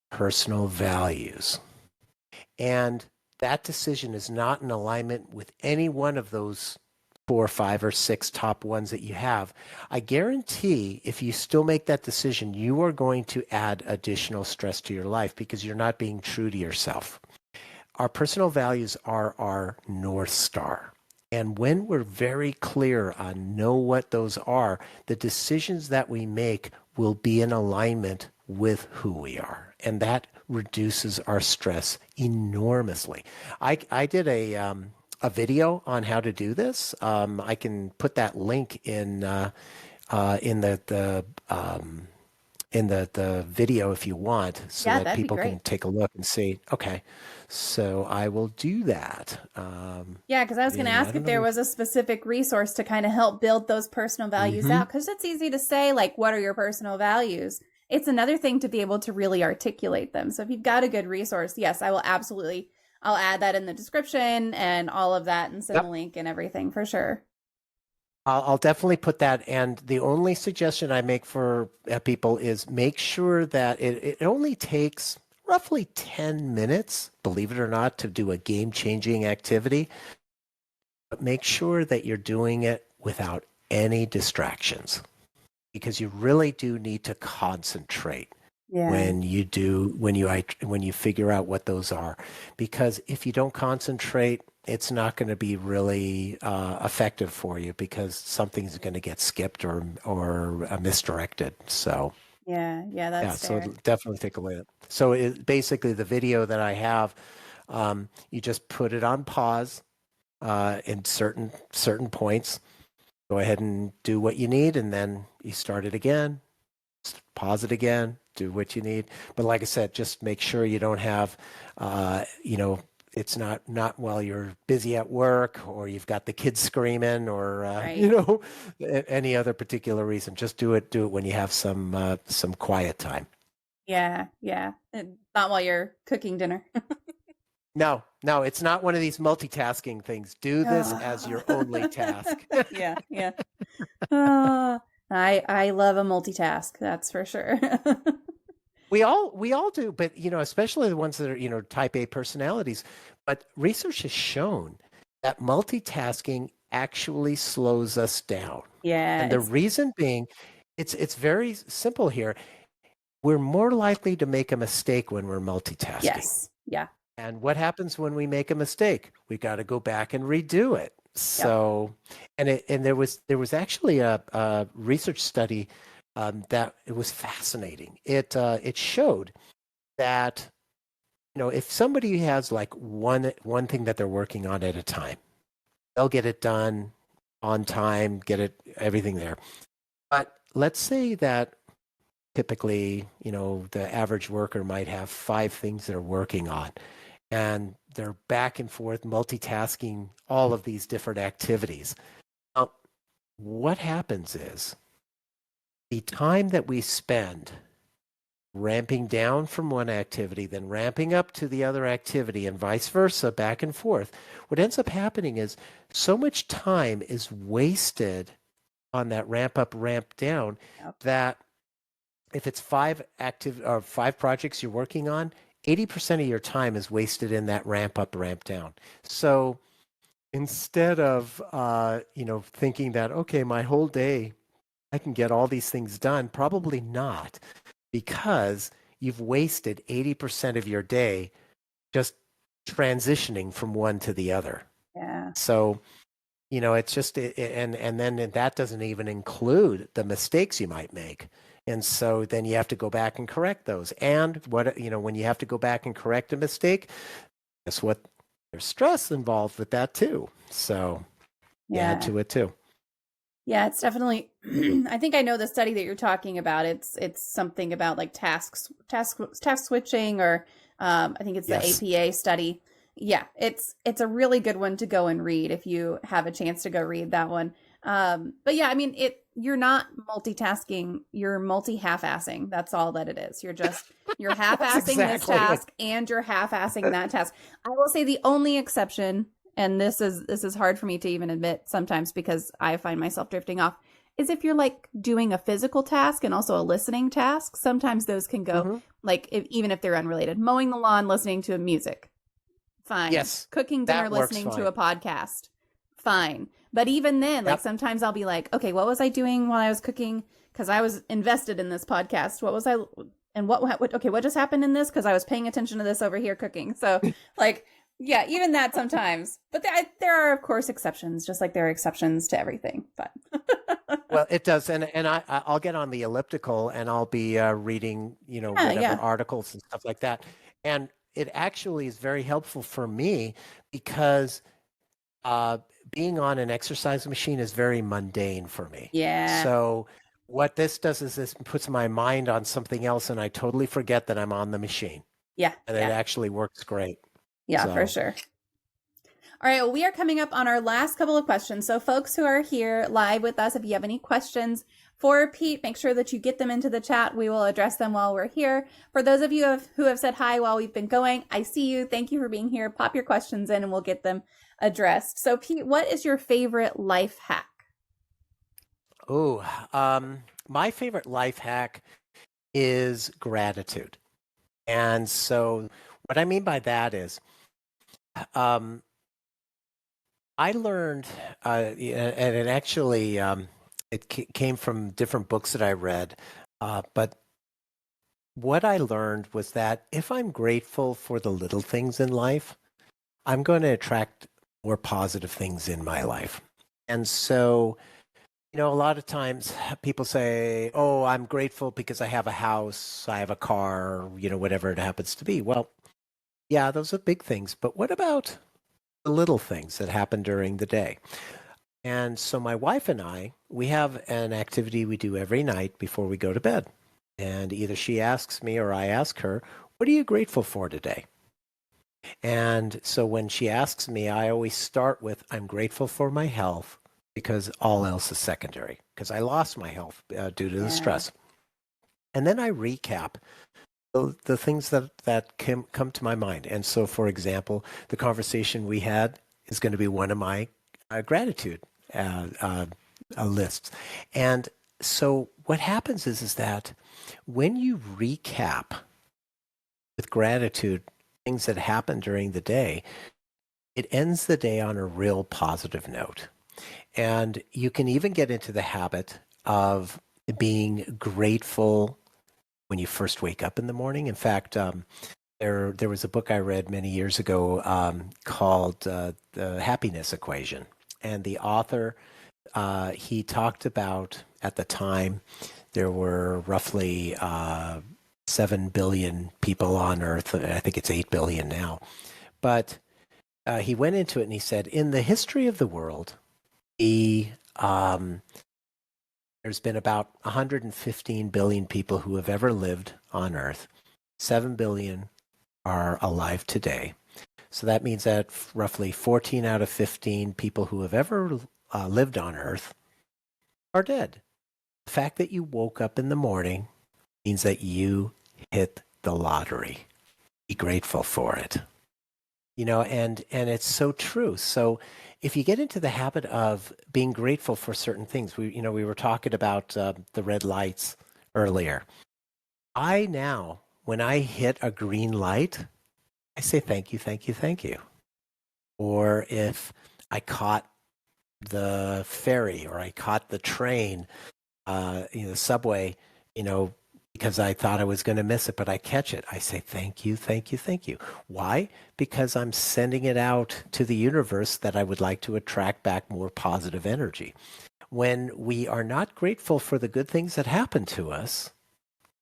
personal values, and that decision is not in alignment with any one of those 4, 5, or 6 top ones that you have, I guarantee if you still make that decision, you are going to add additional stress to your life because you're not being true to yourself. Our personal values are our North Star. And when we're very clear on know what those are, the decisions that we make will be in alignment with who we are. And that reduces our stress enormously. I did a video on how to do this. I can put that link in the video if you want, so that people can take a look and see. Okay, so I will do that. Yeah, because I was going to ask if there was a specific resource to kind of help build those personal values out, because it's easy to say, like, what are your personal values? It's another thing to be able to really articulate them. So if you've got a good resource, yes, I will absolutely, I'll add that in the description and all of that and send the link and everything for sure. I'll definitely put that. And the only suggestion I make for people is make sure that it only takes roughly 10 minutes, believe it or not, to do a game-changing activity. But make sure that you're doing it without any distractions, because you really do need to concentrate when you figure out what those are, because if you don't concentrate, it's not going to be really effective for you, because something's going to get skipped or misdirected. So that's so fair. definitely take a look at it. So basically the video that I have, you just put it on pause in certain points. Go ahead and do what you need, and then you start it again, pause it again, do what you need. But like I said, just make sure you don't have, it's not while you're busy at work, or you've got the kids screaming, or any other particular reason. Just do it when you have some quiet time. Yeah. Not while you're cooking dinner. No, it's not one of these multitasking things. Do this as your only task. Yeah. I love a multitask, that's for sure. We all do, but especially the ones that are, type A personalities. But research has shown that multitasking actually slows us down. Yeah. And the reason being, it's very simple here. We're more likely to make a mistake when we're multitasking. Yes. Yeah. And what happens when we make a mistake? We got to go back and redo it. So, and there was actually a research study that it was fascinating. It showed that if somebody has like one thing that they're working on at a time, they'll get it done on time, get everything there. But let's say that typically, the average worker might have 5 things they're working on, and they're back and forth multitasking all of these different activities. Now, what happens is the time that we spend ramping down from one activity, then ramping up to the other activity, and vice versa, back and forth, what ends up happening is so much time is wasted on that ramp up, ramp down, that if it's 5 projects you're working on, 80% of your time is wasted in that ramp up, ramp down. So instead of thinking that, okay, my whole day I can get all these things done, probably not, because you've wasted 80% of your day just transitioning from one to the other. Yeah. So it's just, and then that doesn't even include the mistakes you might make. And so then you have to go back and correct those. And when you have to go back and correct a mistake, guess what? There's stress involved with that too. So add to it too. Yeah, it's definitely, I think I know the study that you're talking about. It's something about like task switching, or I think it's the APA study. Yeah, it's a really good one to go and read if you have a chance to go read that one. But yeah, I mean, you're not multitasking, you're multi-half-assing. That's all that it is. You're half-assing this task and you're half-assing that task. I will say the only exception, and this is hard for me to even admit sometimes because I find myself drifting off, is if you're like doing a physical task and also a listening task. Sometimes those can go like even if they're unrelated. Mowing the lawn, listening to music. Fine. Yes. Cooking dinner, listening to a podcast. Fine. But even then, like sometimes I'll be like, okay, what was I doing while I was cooking? Because I was invested in this podcast. What was I, and what just happened in this? Because I was paying attention to this over here cooking. So like, yeah, even that sometimes. But there are, of course, exceptions, just like there are exceptions to everything. But well, it does. And I'll get on the elliptical and I'll be reading, whatever articles and stuff like that. And it actually is very helpful for me because being on an exercise machine is very mundane for me. Yeah. So what this does is this puts my mind on something else and I totally forget that I'm on the machine. Yeah. And it actually works great. Yeah, for sure. All right, well, we are coming up on our last couple of questions. So folks who are here live with us, if you have any questions for Pete, make sure that you get them into the chat. We will address them while we're here. For those of you who have said hi while we've been going, I see you. Thank you for being here. Pop your questions in and we'll get them addressed. So Pete, what is your favorite life hack? Oh, my favorite life hack is gratitude. And so what I mean by that is, I learned, and it actually, it came from different books that I read, but what I learned was that if I'm grateful for the little things in life, I'm going to attract more positive things in my life. And so, a lot of times people say, "Oh, I'm grateful because I have a house, I have a car, whatever it happens to be." Well, yeah, those are big things. But what about the little things that happen during the day? And so my wife and I, we have an activity we do every night before we go to bed. And either she asks me or I ask her, "What are you grateful for today?" And so when she asks me, I always start with, "I'm grateful for my health because all else is secondary, because I lost my health due to the Yeah. stress." And then I recap the things that come to my mind. And so, for example, the conversation we had is going to be one of my gratitude uh, uh, lists. And so what happens is that when you recap with gratitude things that happen during the day, it ends the day on a real positive note. And you can even get into the habit of being grateful when you first wake up in the morning. In fact, there was a book I read many years ago called The Happiness Equation. And the author, he talked about at the time, there were roughly 7 billion people on Earth. I think it's 8 billion now. But he went into it and he said, in the history of the world, um, there's been about 115 billion people who have ever lived on Earth. 7 billion are alive today. So that means that roughly 14 out of 15 people who have ever lived on Earth are dead. The fact that you woke up in the morning means that you hit the lottery. Be grateful for it. And it's so true. So if you get into the habit of being grateful for certain things, we were talking about the red lights earlier. I now, when I hit a green light, I say thank you, thank you, thank you. Or if I caught the ferry or I caught the train, the subway, you know, because I thought I was going to miss it, but I catch it. I say, thank you, thank you, thank you. Why? Because I'm sending it out to the universe that I would like to attract back more positive energy. When we are not grateful for the good things that happen to us,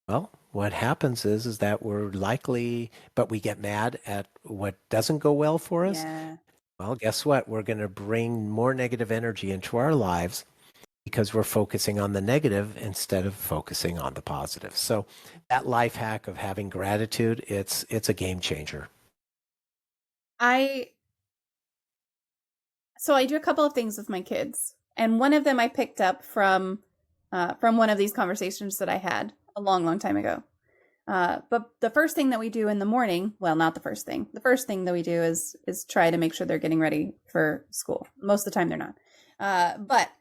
well, what happens is that we're likely, but we get mad at what doesn't go well for us. Yeah. Well, guess what? We're going to bring more negative energy into our lives because we're focusing on the negative instead of focusing on the positive. So that life hack of having gratitude, it's a game changer. I I do a couple of things with my kids, and one of them I picked up from one of these conversations that I had a long, long time ago. But the first thing that we do in the morning, well, not the first thing. The first thing that we do is try to make sure they're getting ready for school. Most of the time, they're not. But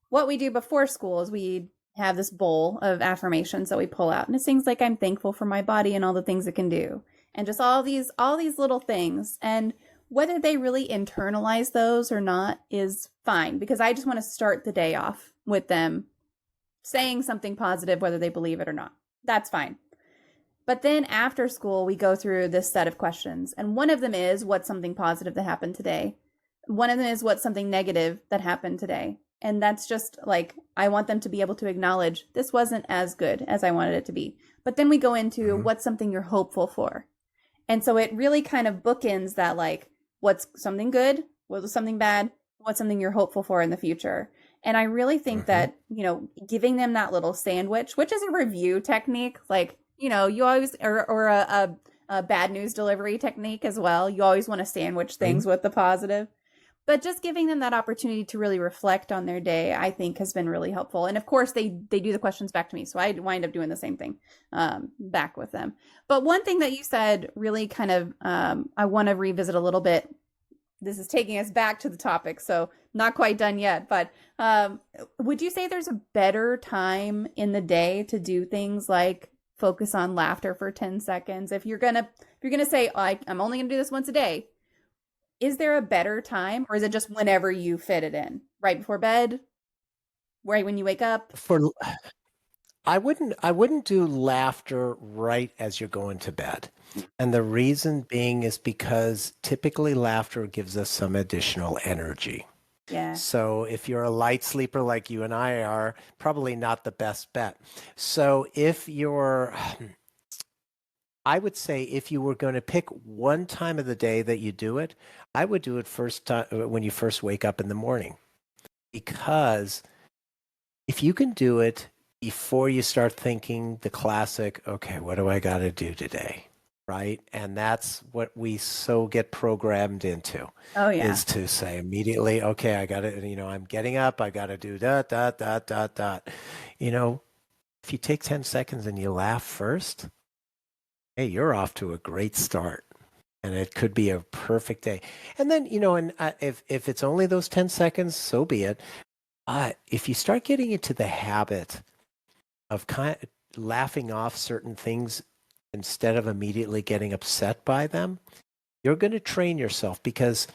what we do before school is we have this bowl of affirmations that we pull out, and it's things like I'm thankful for my body and all the things it can do, and just all these little things. And whether they really internalize those or not is fine, because I just want to start the day off with them saying something positive, whether they believe it or not. That's fine. But then after school, we go through this set of questions. And one of them is, what's something positive that happened today? One of them is, what's something negative that happened today? And that's just like, I want them to be able to acknowledge this wasn't as good as I wanted it to be. But then we go into, what's something you're hopeful for? And so it really kind of bookends that, like, what's something good? What's something bad? What's something you're hopeful for in the future? And I really think Mm-hmm. that, giving them that little sandwich, which is a review technique, like, you always, or a bad news delivery technique as well. You always want to sandwich Mm-hmm. things with the positive. But just giving them that opportunity to really reflect on their day, I think, has been really helpful. And of course, they do the questions back to me, so I wind up doing the same thing back with them. But one thing that you said really kind of, I want to revisit a little bit. This is taking us back to the topic, so not quite done yet. But would you say there's a better time in the day to do things like focus on laughter for 10 seconds? If you're gonna say, I'm only gonna do this once a day, is there a better time, or is it just whenever you fit it in? Right before bed? Right when you wake up? For I wouldn't do laughter right as you're going to bed. And the reason being is because typically laughter gives us some additional energy. Yeah. So if you're a light sleeper like you and I are, probably not the best bet. So if you're I would say if you were going to pick one time of the day that you do it, I would do it first time when you first wake up in the morning. Because if you can do it before you start thinking the classic, okay, what do I got to do today? Right? And that's what we so get programmed into Oh, yeah. is to say immediately, okay, I got to, I'm getting up, I got to do dot, dot, dot, dot, dot. You know, if you take 10 seconds and you laugh first, hey, you're off to a great start. And it could be a perfect day. And then, if it's only those 10 seconds, so be it. If you start getting into the habit of laughing off certain things instead of immediately getting upset by them, you're going to train yourself because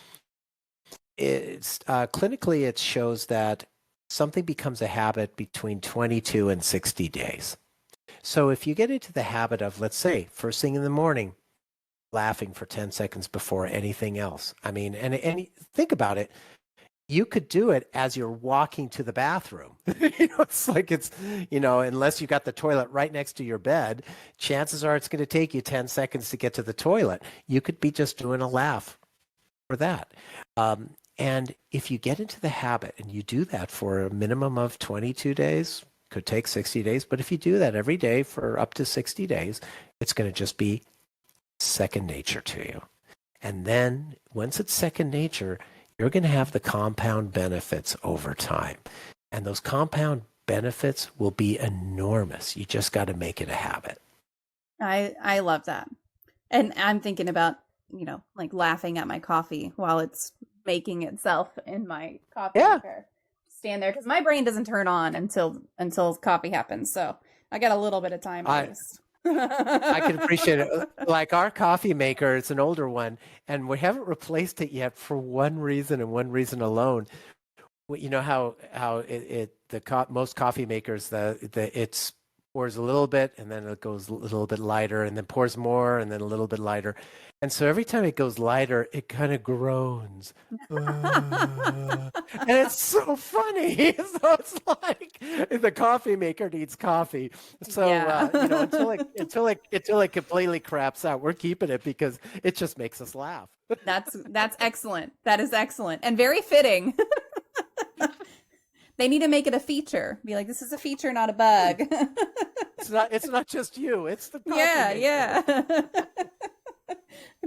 it's clinically it shows that something becomes a habit between 22 and 60 days. So if you get into the habit of, let's say, first thing in the morning, laughing for 10 seconds before anything else. I mean, and think about it. You could do it as you're walking to the bathroom. It's like unless you got the toilet right next to your bed, chances are it's going to take you 10 seconds to get to the toilet. You could be just doing a laugh for that. And if you get into the habit and you do that for a minimum of 22 days, could take 60 days, but if you do that every day for up to 60 days, it's going to just be second nature to you. And then once it's second nature, you're going to have the compound benefits over time. And those compound benefits will be enormous. You just got to make it a habit. I love that. And I'm thinking about, like laughing at my coffee while it's making itself in my coffee maker. Stand there because my brain doesn't turn on until coffee happens. So I got a little bit of time at least. I can appreciate it. Like our coffee maker, it's an older one, and we haven't replaced it yet for one reason and one reason alone. You know how most coffee makers it's pours a little bit and then it goes a little bit lighter and then pours more and then a little bit lighter. And so every time it goes lighter, it kind of groans. And it's so funny. So it's like the coffee maker needs coffee. So, until it completely craps out, we're keeping it because it just makes us laugh. That's excellent. That is excellent and very fitting. They need to make it a feature. Be like, this is a feature, not a bug. It's not just you. It's the coffee maker. Yeah.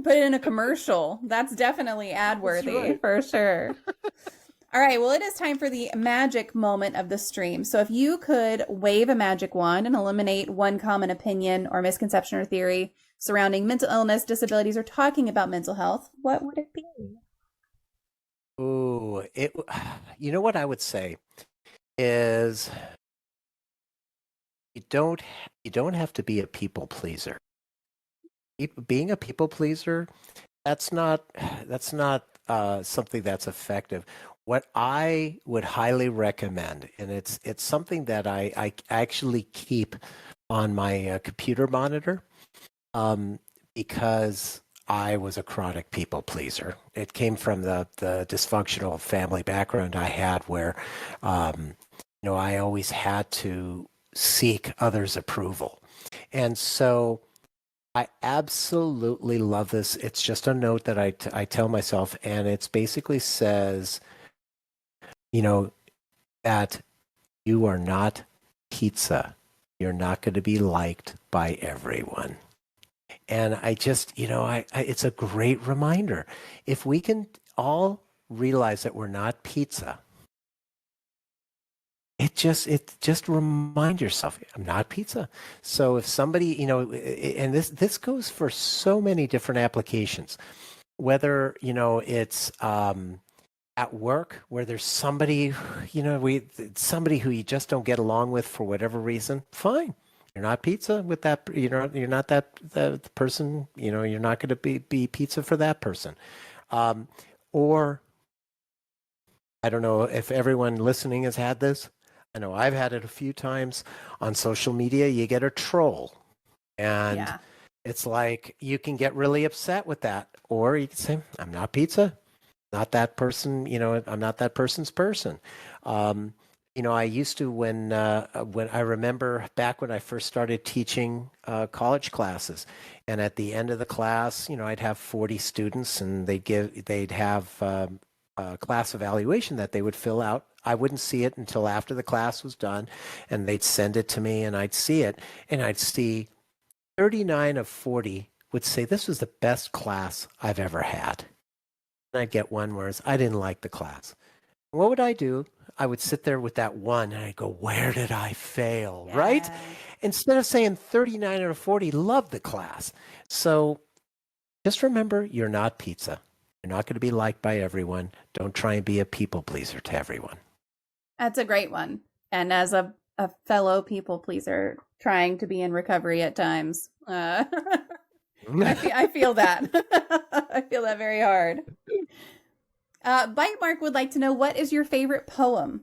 Put it in a commercial. That's definitely ad worthy for sure. All right. Well, it is time for the magic moment of the stream. So if you could wave a magic wand and eliminate one common opinion or misconception or theory surrounding mental illness, disabilities, or talking about mental health, what would it be? Ooh, you know what I would say is you don't have to be a people pleaser. Being a people pleaser, that's not something that's effective. What I would highly recommend, and it's something that I actually keep on my computer monitor, because I was a chronic people pleaser. It came from the dysfunctional family background I had where, I always had to seek others' approval. And so I absolutely love this. It's just a note that I tell myself, and it basically says, that you are not pizza. You're not going to be liked by everyone. And I just, it's a great reminder. If we can all realize that we're not pizza, it just remind yourself, I'm not pizza. So if somebody, and this goes for so many different applications, whether, it's at work where there's somebody, somebody who you just don't get along with for whatever reason, fine. You're not pizza with that, you're not the person, you're not going to be pizza for that person. Or I don't know if everyone listening has had this. I know I've had it a few times on social media. You get a troll, and Yeah. it's like you can get really upset with that, or you can say, "I'm not pizza, not that person. I'm not that person's person." Um, I used to when I remember back when I first started teaching college classes, and at the end of the class, I'd have 40 students, and they'd have a class evaluation that they would fill out. I wouldn't see it until after the class was done, and they'd send it to me, and I'd see it, and I'd see 39 of 40 would say this was the best class I've ever had. And I'd get one where I didn't like the class. What would I do? I would sit there with that one and I'd go, where did I fail? Right? Yeah. Instead of saying 39 out of 40 loved the class. So just remember, you're not pizza. You're not going to be liked by everyone. Don't try and be a people pleaser to everyone. That's a great one. And as a fellow people pleaser trying to be in recovery at times, I feel that. I feel that very hard. Bite Mark would like to know, what is your favorite poem?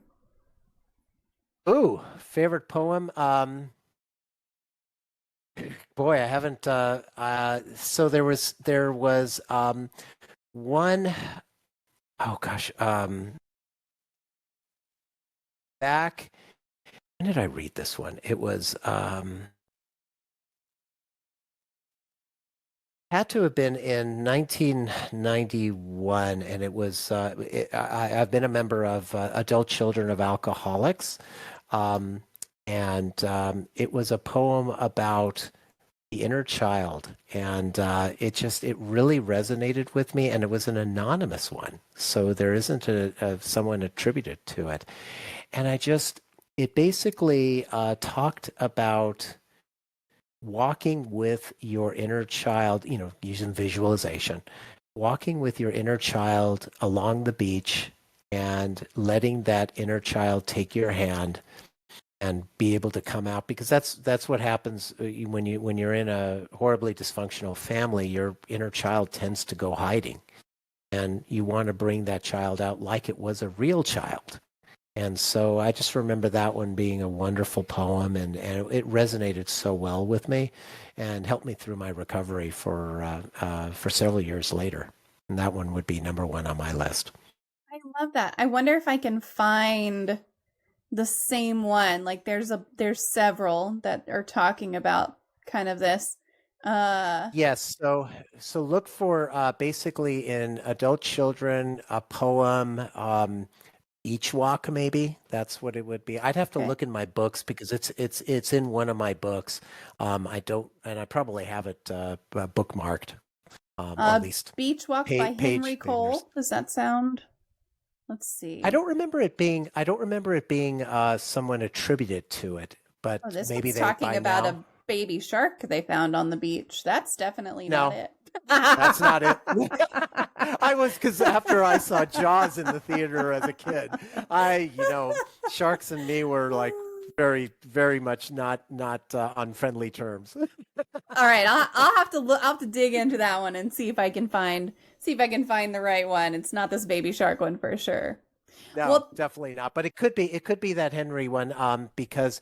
Ooh, favorite poem? Boy, I haven't. So there was one, oh gosh, back. When did I read this one? It was had to have been in 1991, and it was I've been a member of Adult Children of Alcoholics, and it was a poem about the inner child, and it really resonated with me, and it was an anonymous one, so there isn't someone attributed to it, and it basically talked about walking with your inner child, using visualization, walking with your inner child along the beach and letting that inner child take your hand and be able to come out, because that's what happens when you're in a horribly dysfunctional family. Your inner child tends to go hiding, and you want to bring that child out like it was a real child. And so I just remember that one being a wonderful poem, and it resonated so well with me and helped me through my recovery for several years later. And that one would be number one on my list. I love that. I wonder if I can find the same one. Like there's several that are talking about kind of this. Yes. So look for basically in adult children, a poem, each walk, maybe that's what it would be. I'd have to Okay. look in my books because it's in one of my books. I don't, and I probably have it bookmarked, or at least Beach Walk by Henry page Cole. Does that sound? Let's I see. don't remember it being someone attributed to it, but Oh, this maybe one's they talking by about now. a baby shark they found on the beach. That's definitely not No, it. that's not it. Because after I saw Jaws in the theater as a kid, sharks and me were like very, very much not on friendly terms. All right, I'll have to look. I'll have to dig into that one and see if I can find the right one. It's not this baby shark one for sure. No, Well, definitely not. But it could be that Henry one, because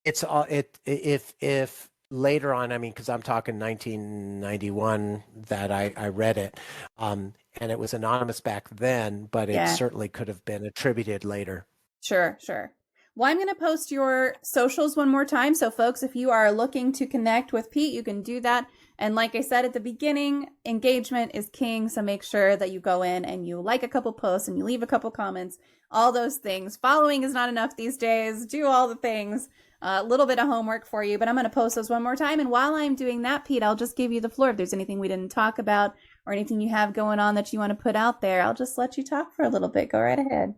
it's all it if later on, I mean, because I'm talking 1991 that I read it, and it was anonymous back then, but it yeah, certainly could have been attributed later. sure, sure. Well, I'm going to post your socials one more time. So, folks, if you are looking to connect with Pete, you can do that. And like I said at the beginning, engagement is king. So make sure that you go in and you like a couple posts and you leave a couple comments, all those things. Following is not enough these days. Do all the things. A little bit of homework for you, but I'm going to post those one more time. And while I'm doing that, Pete, I'll just give you the floor. If there's anything we didn't talk about or anything you have going on that you want to put out there, I'll just let you talk for a little bit. Go right ahead.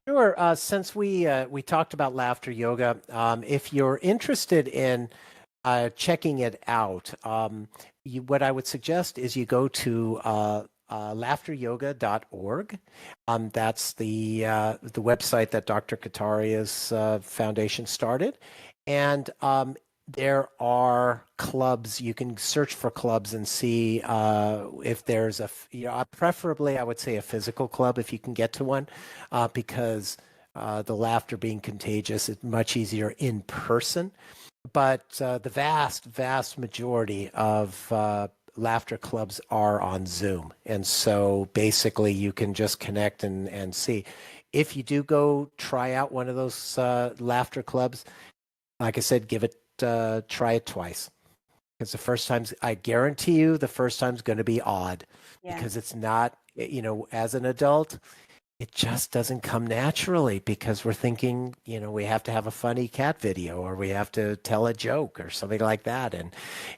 Sure. Since we talked about laughter yoga, if you're interested in checking it out, what I would suggest is you go to laughteryoga.org. That's the website that Dr. Kataria's foundation started, and there are clubs. You can search for clubs and see if there's preferably I would say a physical club if you can get to one, because the laughter being contagious. It's much easier in person. But the vast majority of laughter clubs are on Zoom. And so basically you can just connect and see. If you do go try out one of those laughter clubs, like I said, try it twice. Because the first time's, I guarantee you, the first time's going to be odd. Yeah. Because it's not, as an adult, it just doesn't come naturally because we're thinking, we have to have a funny cat video or we have to tell a joke or something like that.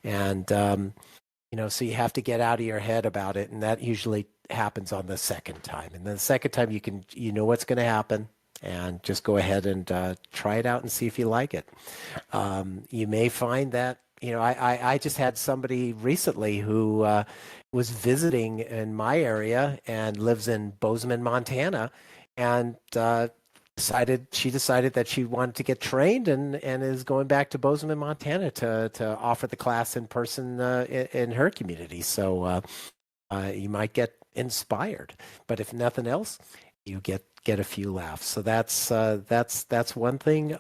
And so you have to get out of your head about it. And that usually happens on the second time. And then the second time you know what's going to happen and just go ahead and try it out and see if you like it. You may find that, I just had somebody recently who was visiting in my area and lives in Bozeman, Montana, and she decided that she wanted to get trained and is going back to Bozeman, Montana to offer the class in person in her community. So you might get inspired, but if nothing else, you get a few laughs. So that's one thing.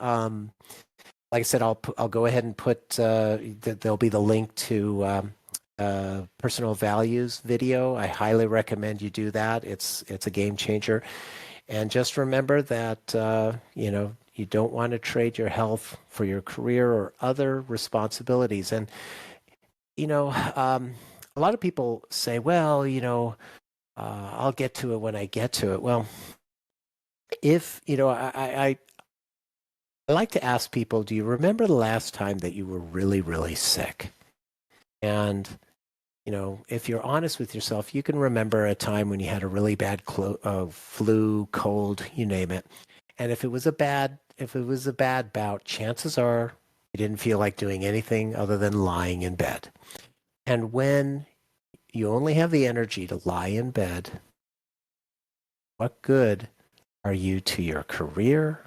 Like I said, I'll go ahead and put there'll be the link to personal values video. I highly recommend you do that. It's a game changer. And just remember that you don't want to trade your health for your career or other responsibilities. And a lot of people say, well, I'll get to it when I get to it. Well, if I like to ask people, do you remember the last time that you were really, really sick? And, if you're honest with yourself, you can remember a time when you had a really bad flu, cold, you name it. And if it was a bad bout, chances are you didn't feel like doing anything other than lying in bed. And when you only have the energy to lie in bed, what good are you to your career,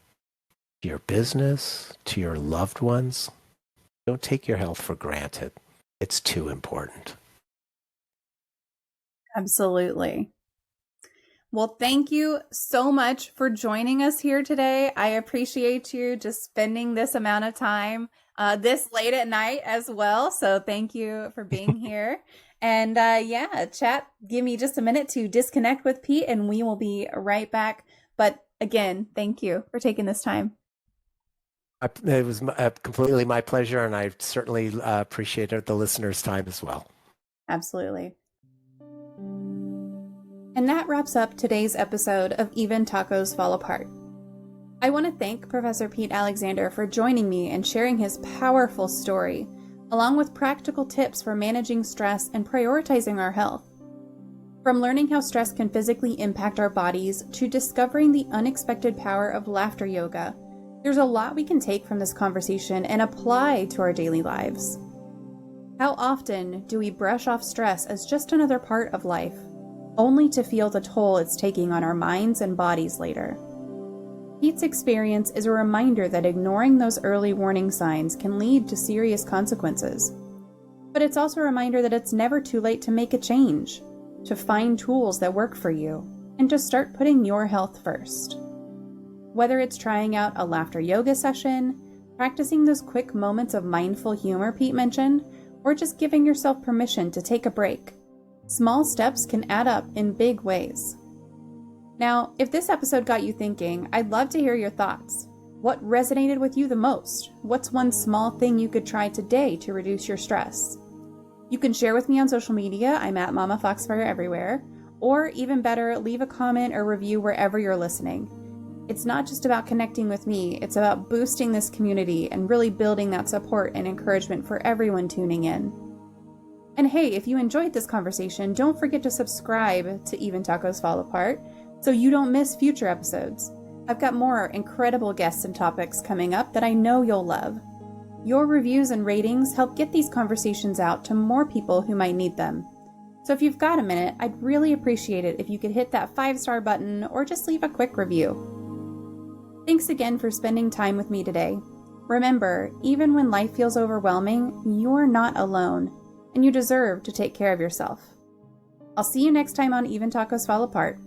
to your business, to your loved ones? Don't take your health for granted. It's too important. Absolutely. Well, thank you so much for joining us here today. I appreciate you just spending this amount of time this late at night as well. So thank you for being here. And chat, give me just a minute to disconnect with Pete and we will be right back. But again, thank you for taking this time. It was completely my pleasure, and I certainly appreciated the listeners' time as well. Absolutely. And that wraps up today's episode of Even Tacos Fall Apart. I want to thank Professor Pete Alexander for joining me and sharing his powerful story, along with practical tips for managing stress and prioritizing our health. From learning how stress can physically impact our bodies to discovering the unexpected power of laughter yoga, there's a lot we can take from this conversation and apply to our daily lives. How often do we brush off stress as just another part of life, only to feel the toll it's taking on our minds and bodies later? Pete's experience is a reminder that ignoring those early warning signs can lead to serious consequences. But it's also a reminder that it's never too late to make a change, to find tools that work for you, and to start putting your health first. Whether it's trying out a laughter yoga session, practicing those quick moments of mindful humor Pete mentioned, or just giving yourself permission to take a break, small steps can add up in big ways. Now, if this episode got you thinking, I'd love to hear your thoughts. What resonated with you the most? What's one small thing you could try today to reduce your stress? You can share with me on social media. I'm at MommaFoxFire everywhere. Or even better, leave a comment or review wherever you're listening. It's not just about connecting with me, it's about boosting this community and really building that support and encouragement for everyone tuning in. And hey, if you enjoyed this conversation, don't forget to subscribe to Even Tacos Fall Apart so you don't miss future episodes. I've got more incredible guests and topics coming up that I know you'll love. Your reviews and ratings help get these conversations out to more people who might need them. So if you've got a minute, I'd really appreciate it if you could hit that 5-star button or just leave a quick review. Thanks again for spending time with me today. Remember, even when life feels overwhelming, you're not alone, and you deserve to take care of yourself. I'll see you next time on Even Tacos Fall Apart.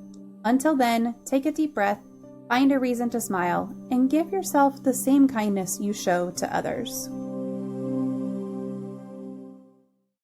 Until then, take a deep breath, Find a reason to smile and give yourself the same kindness you show to others.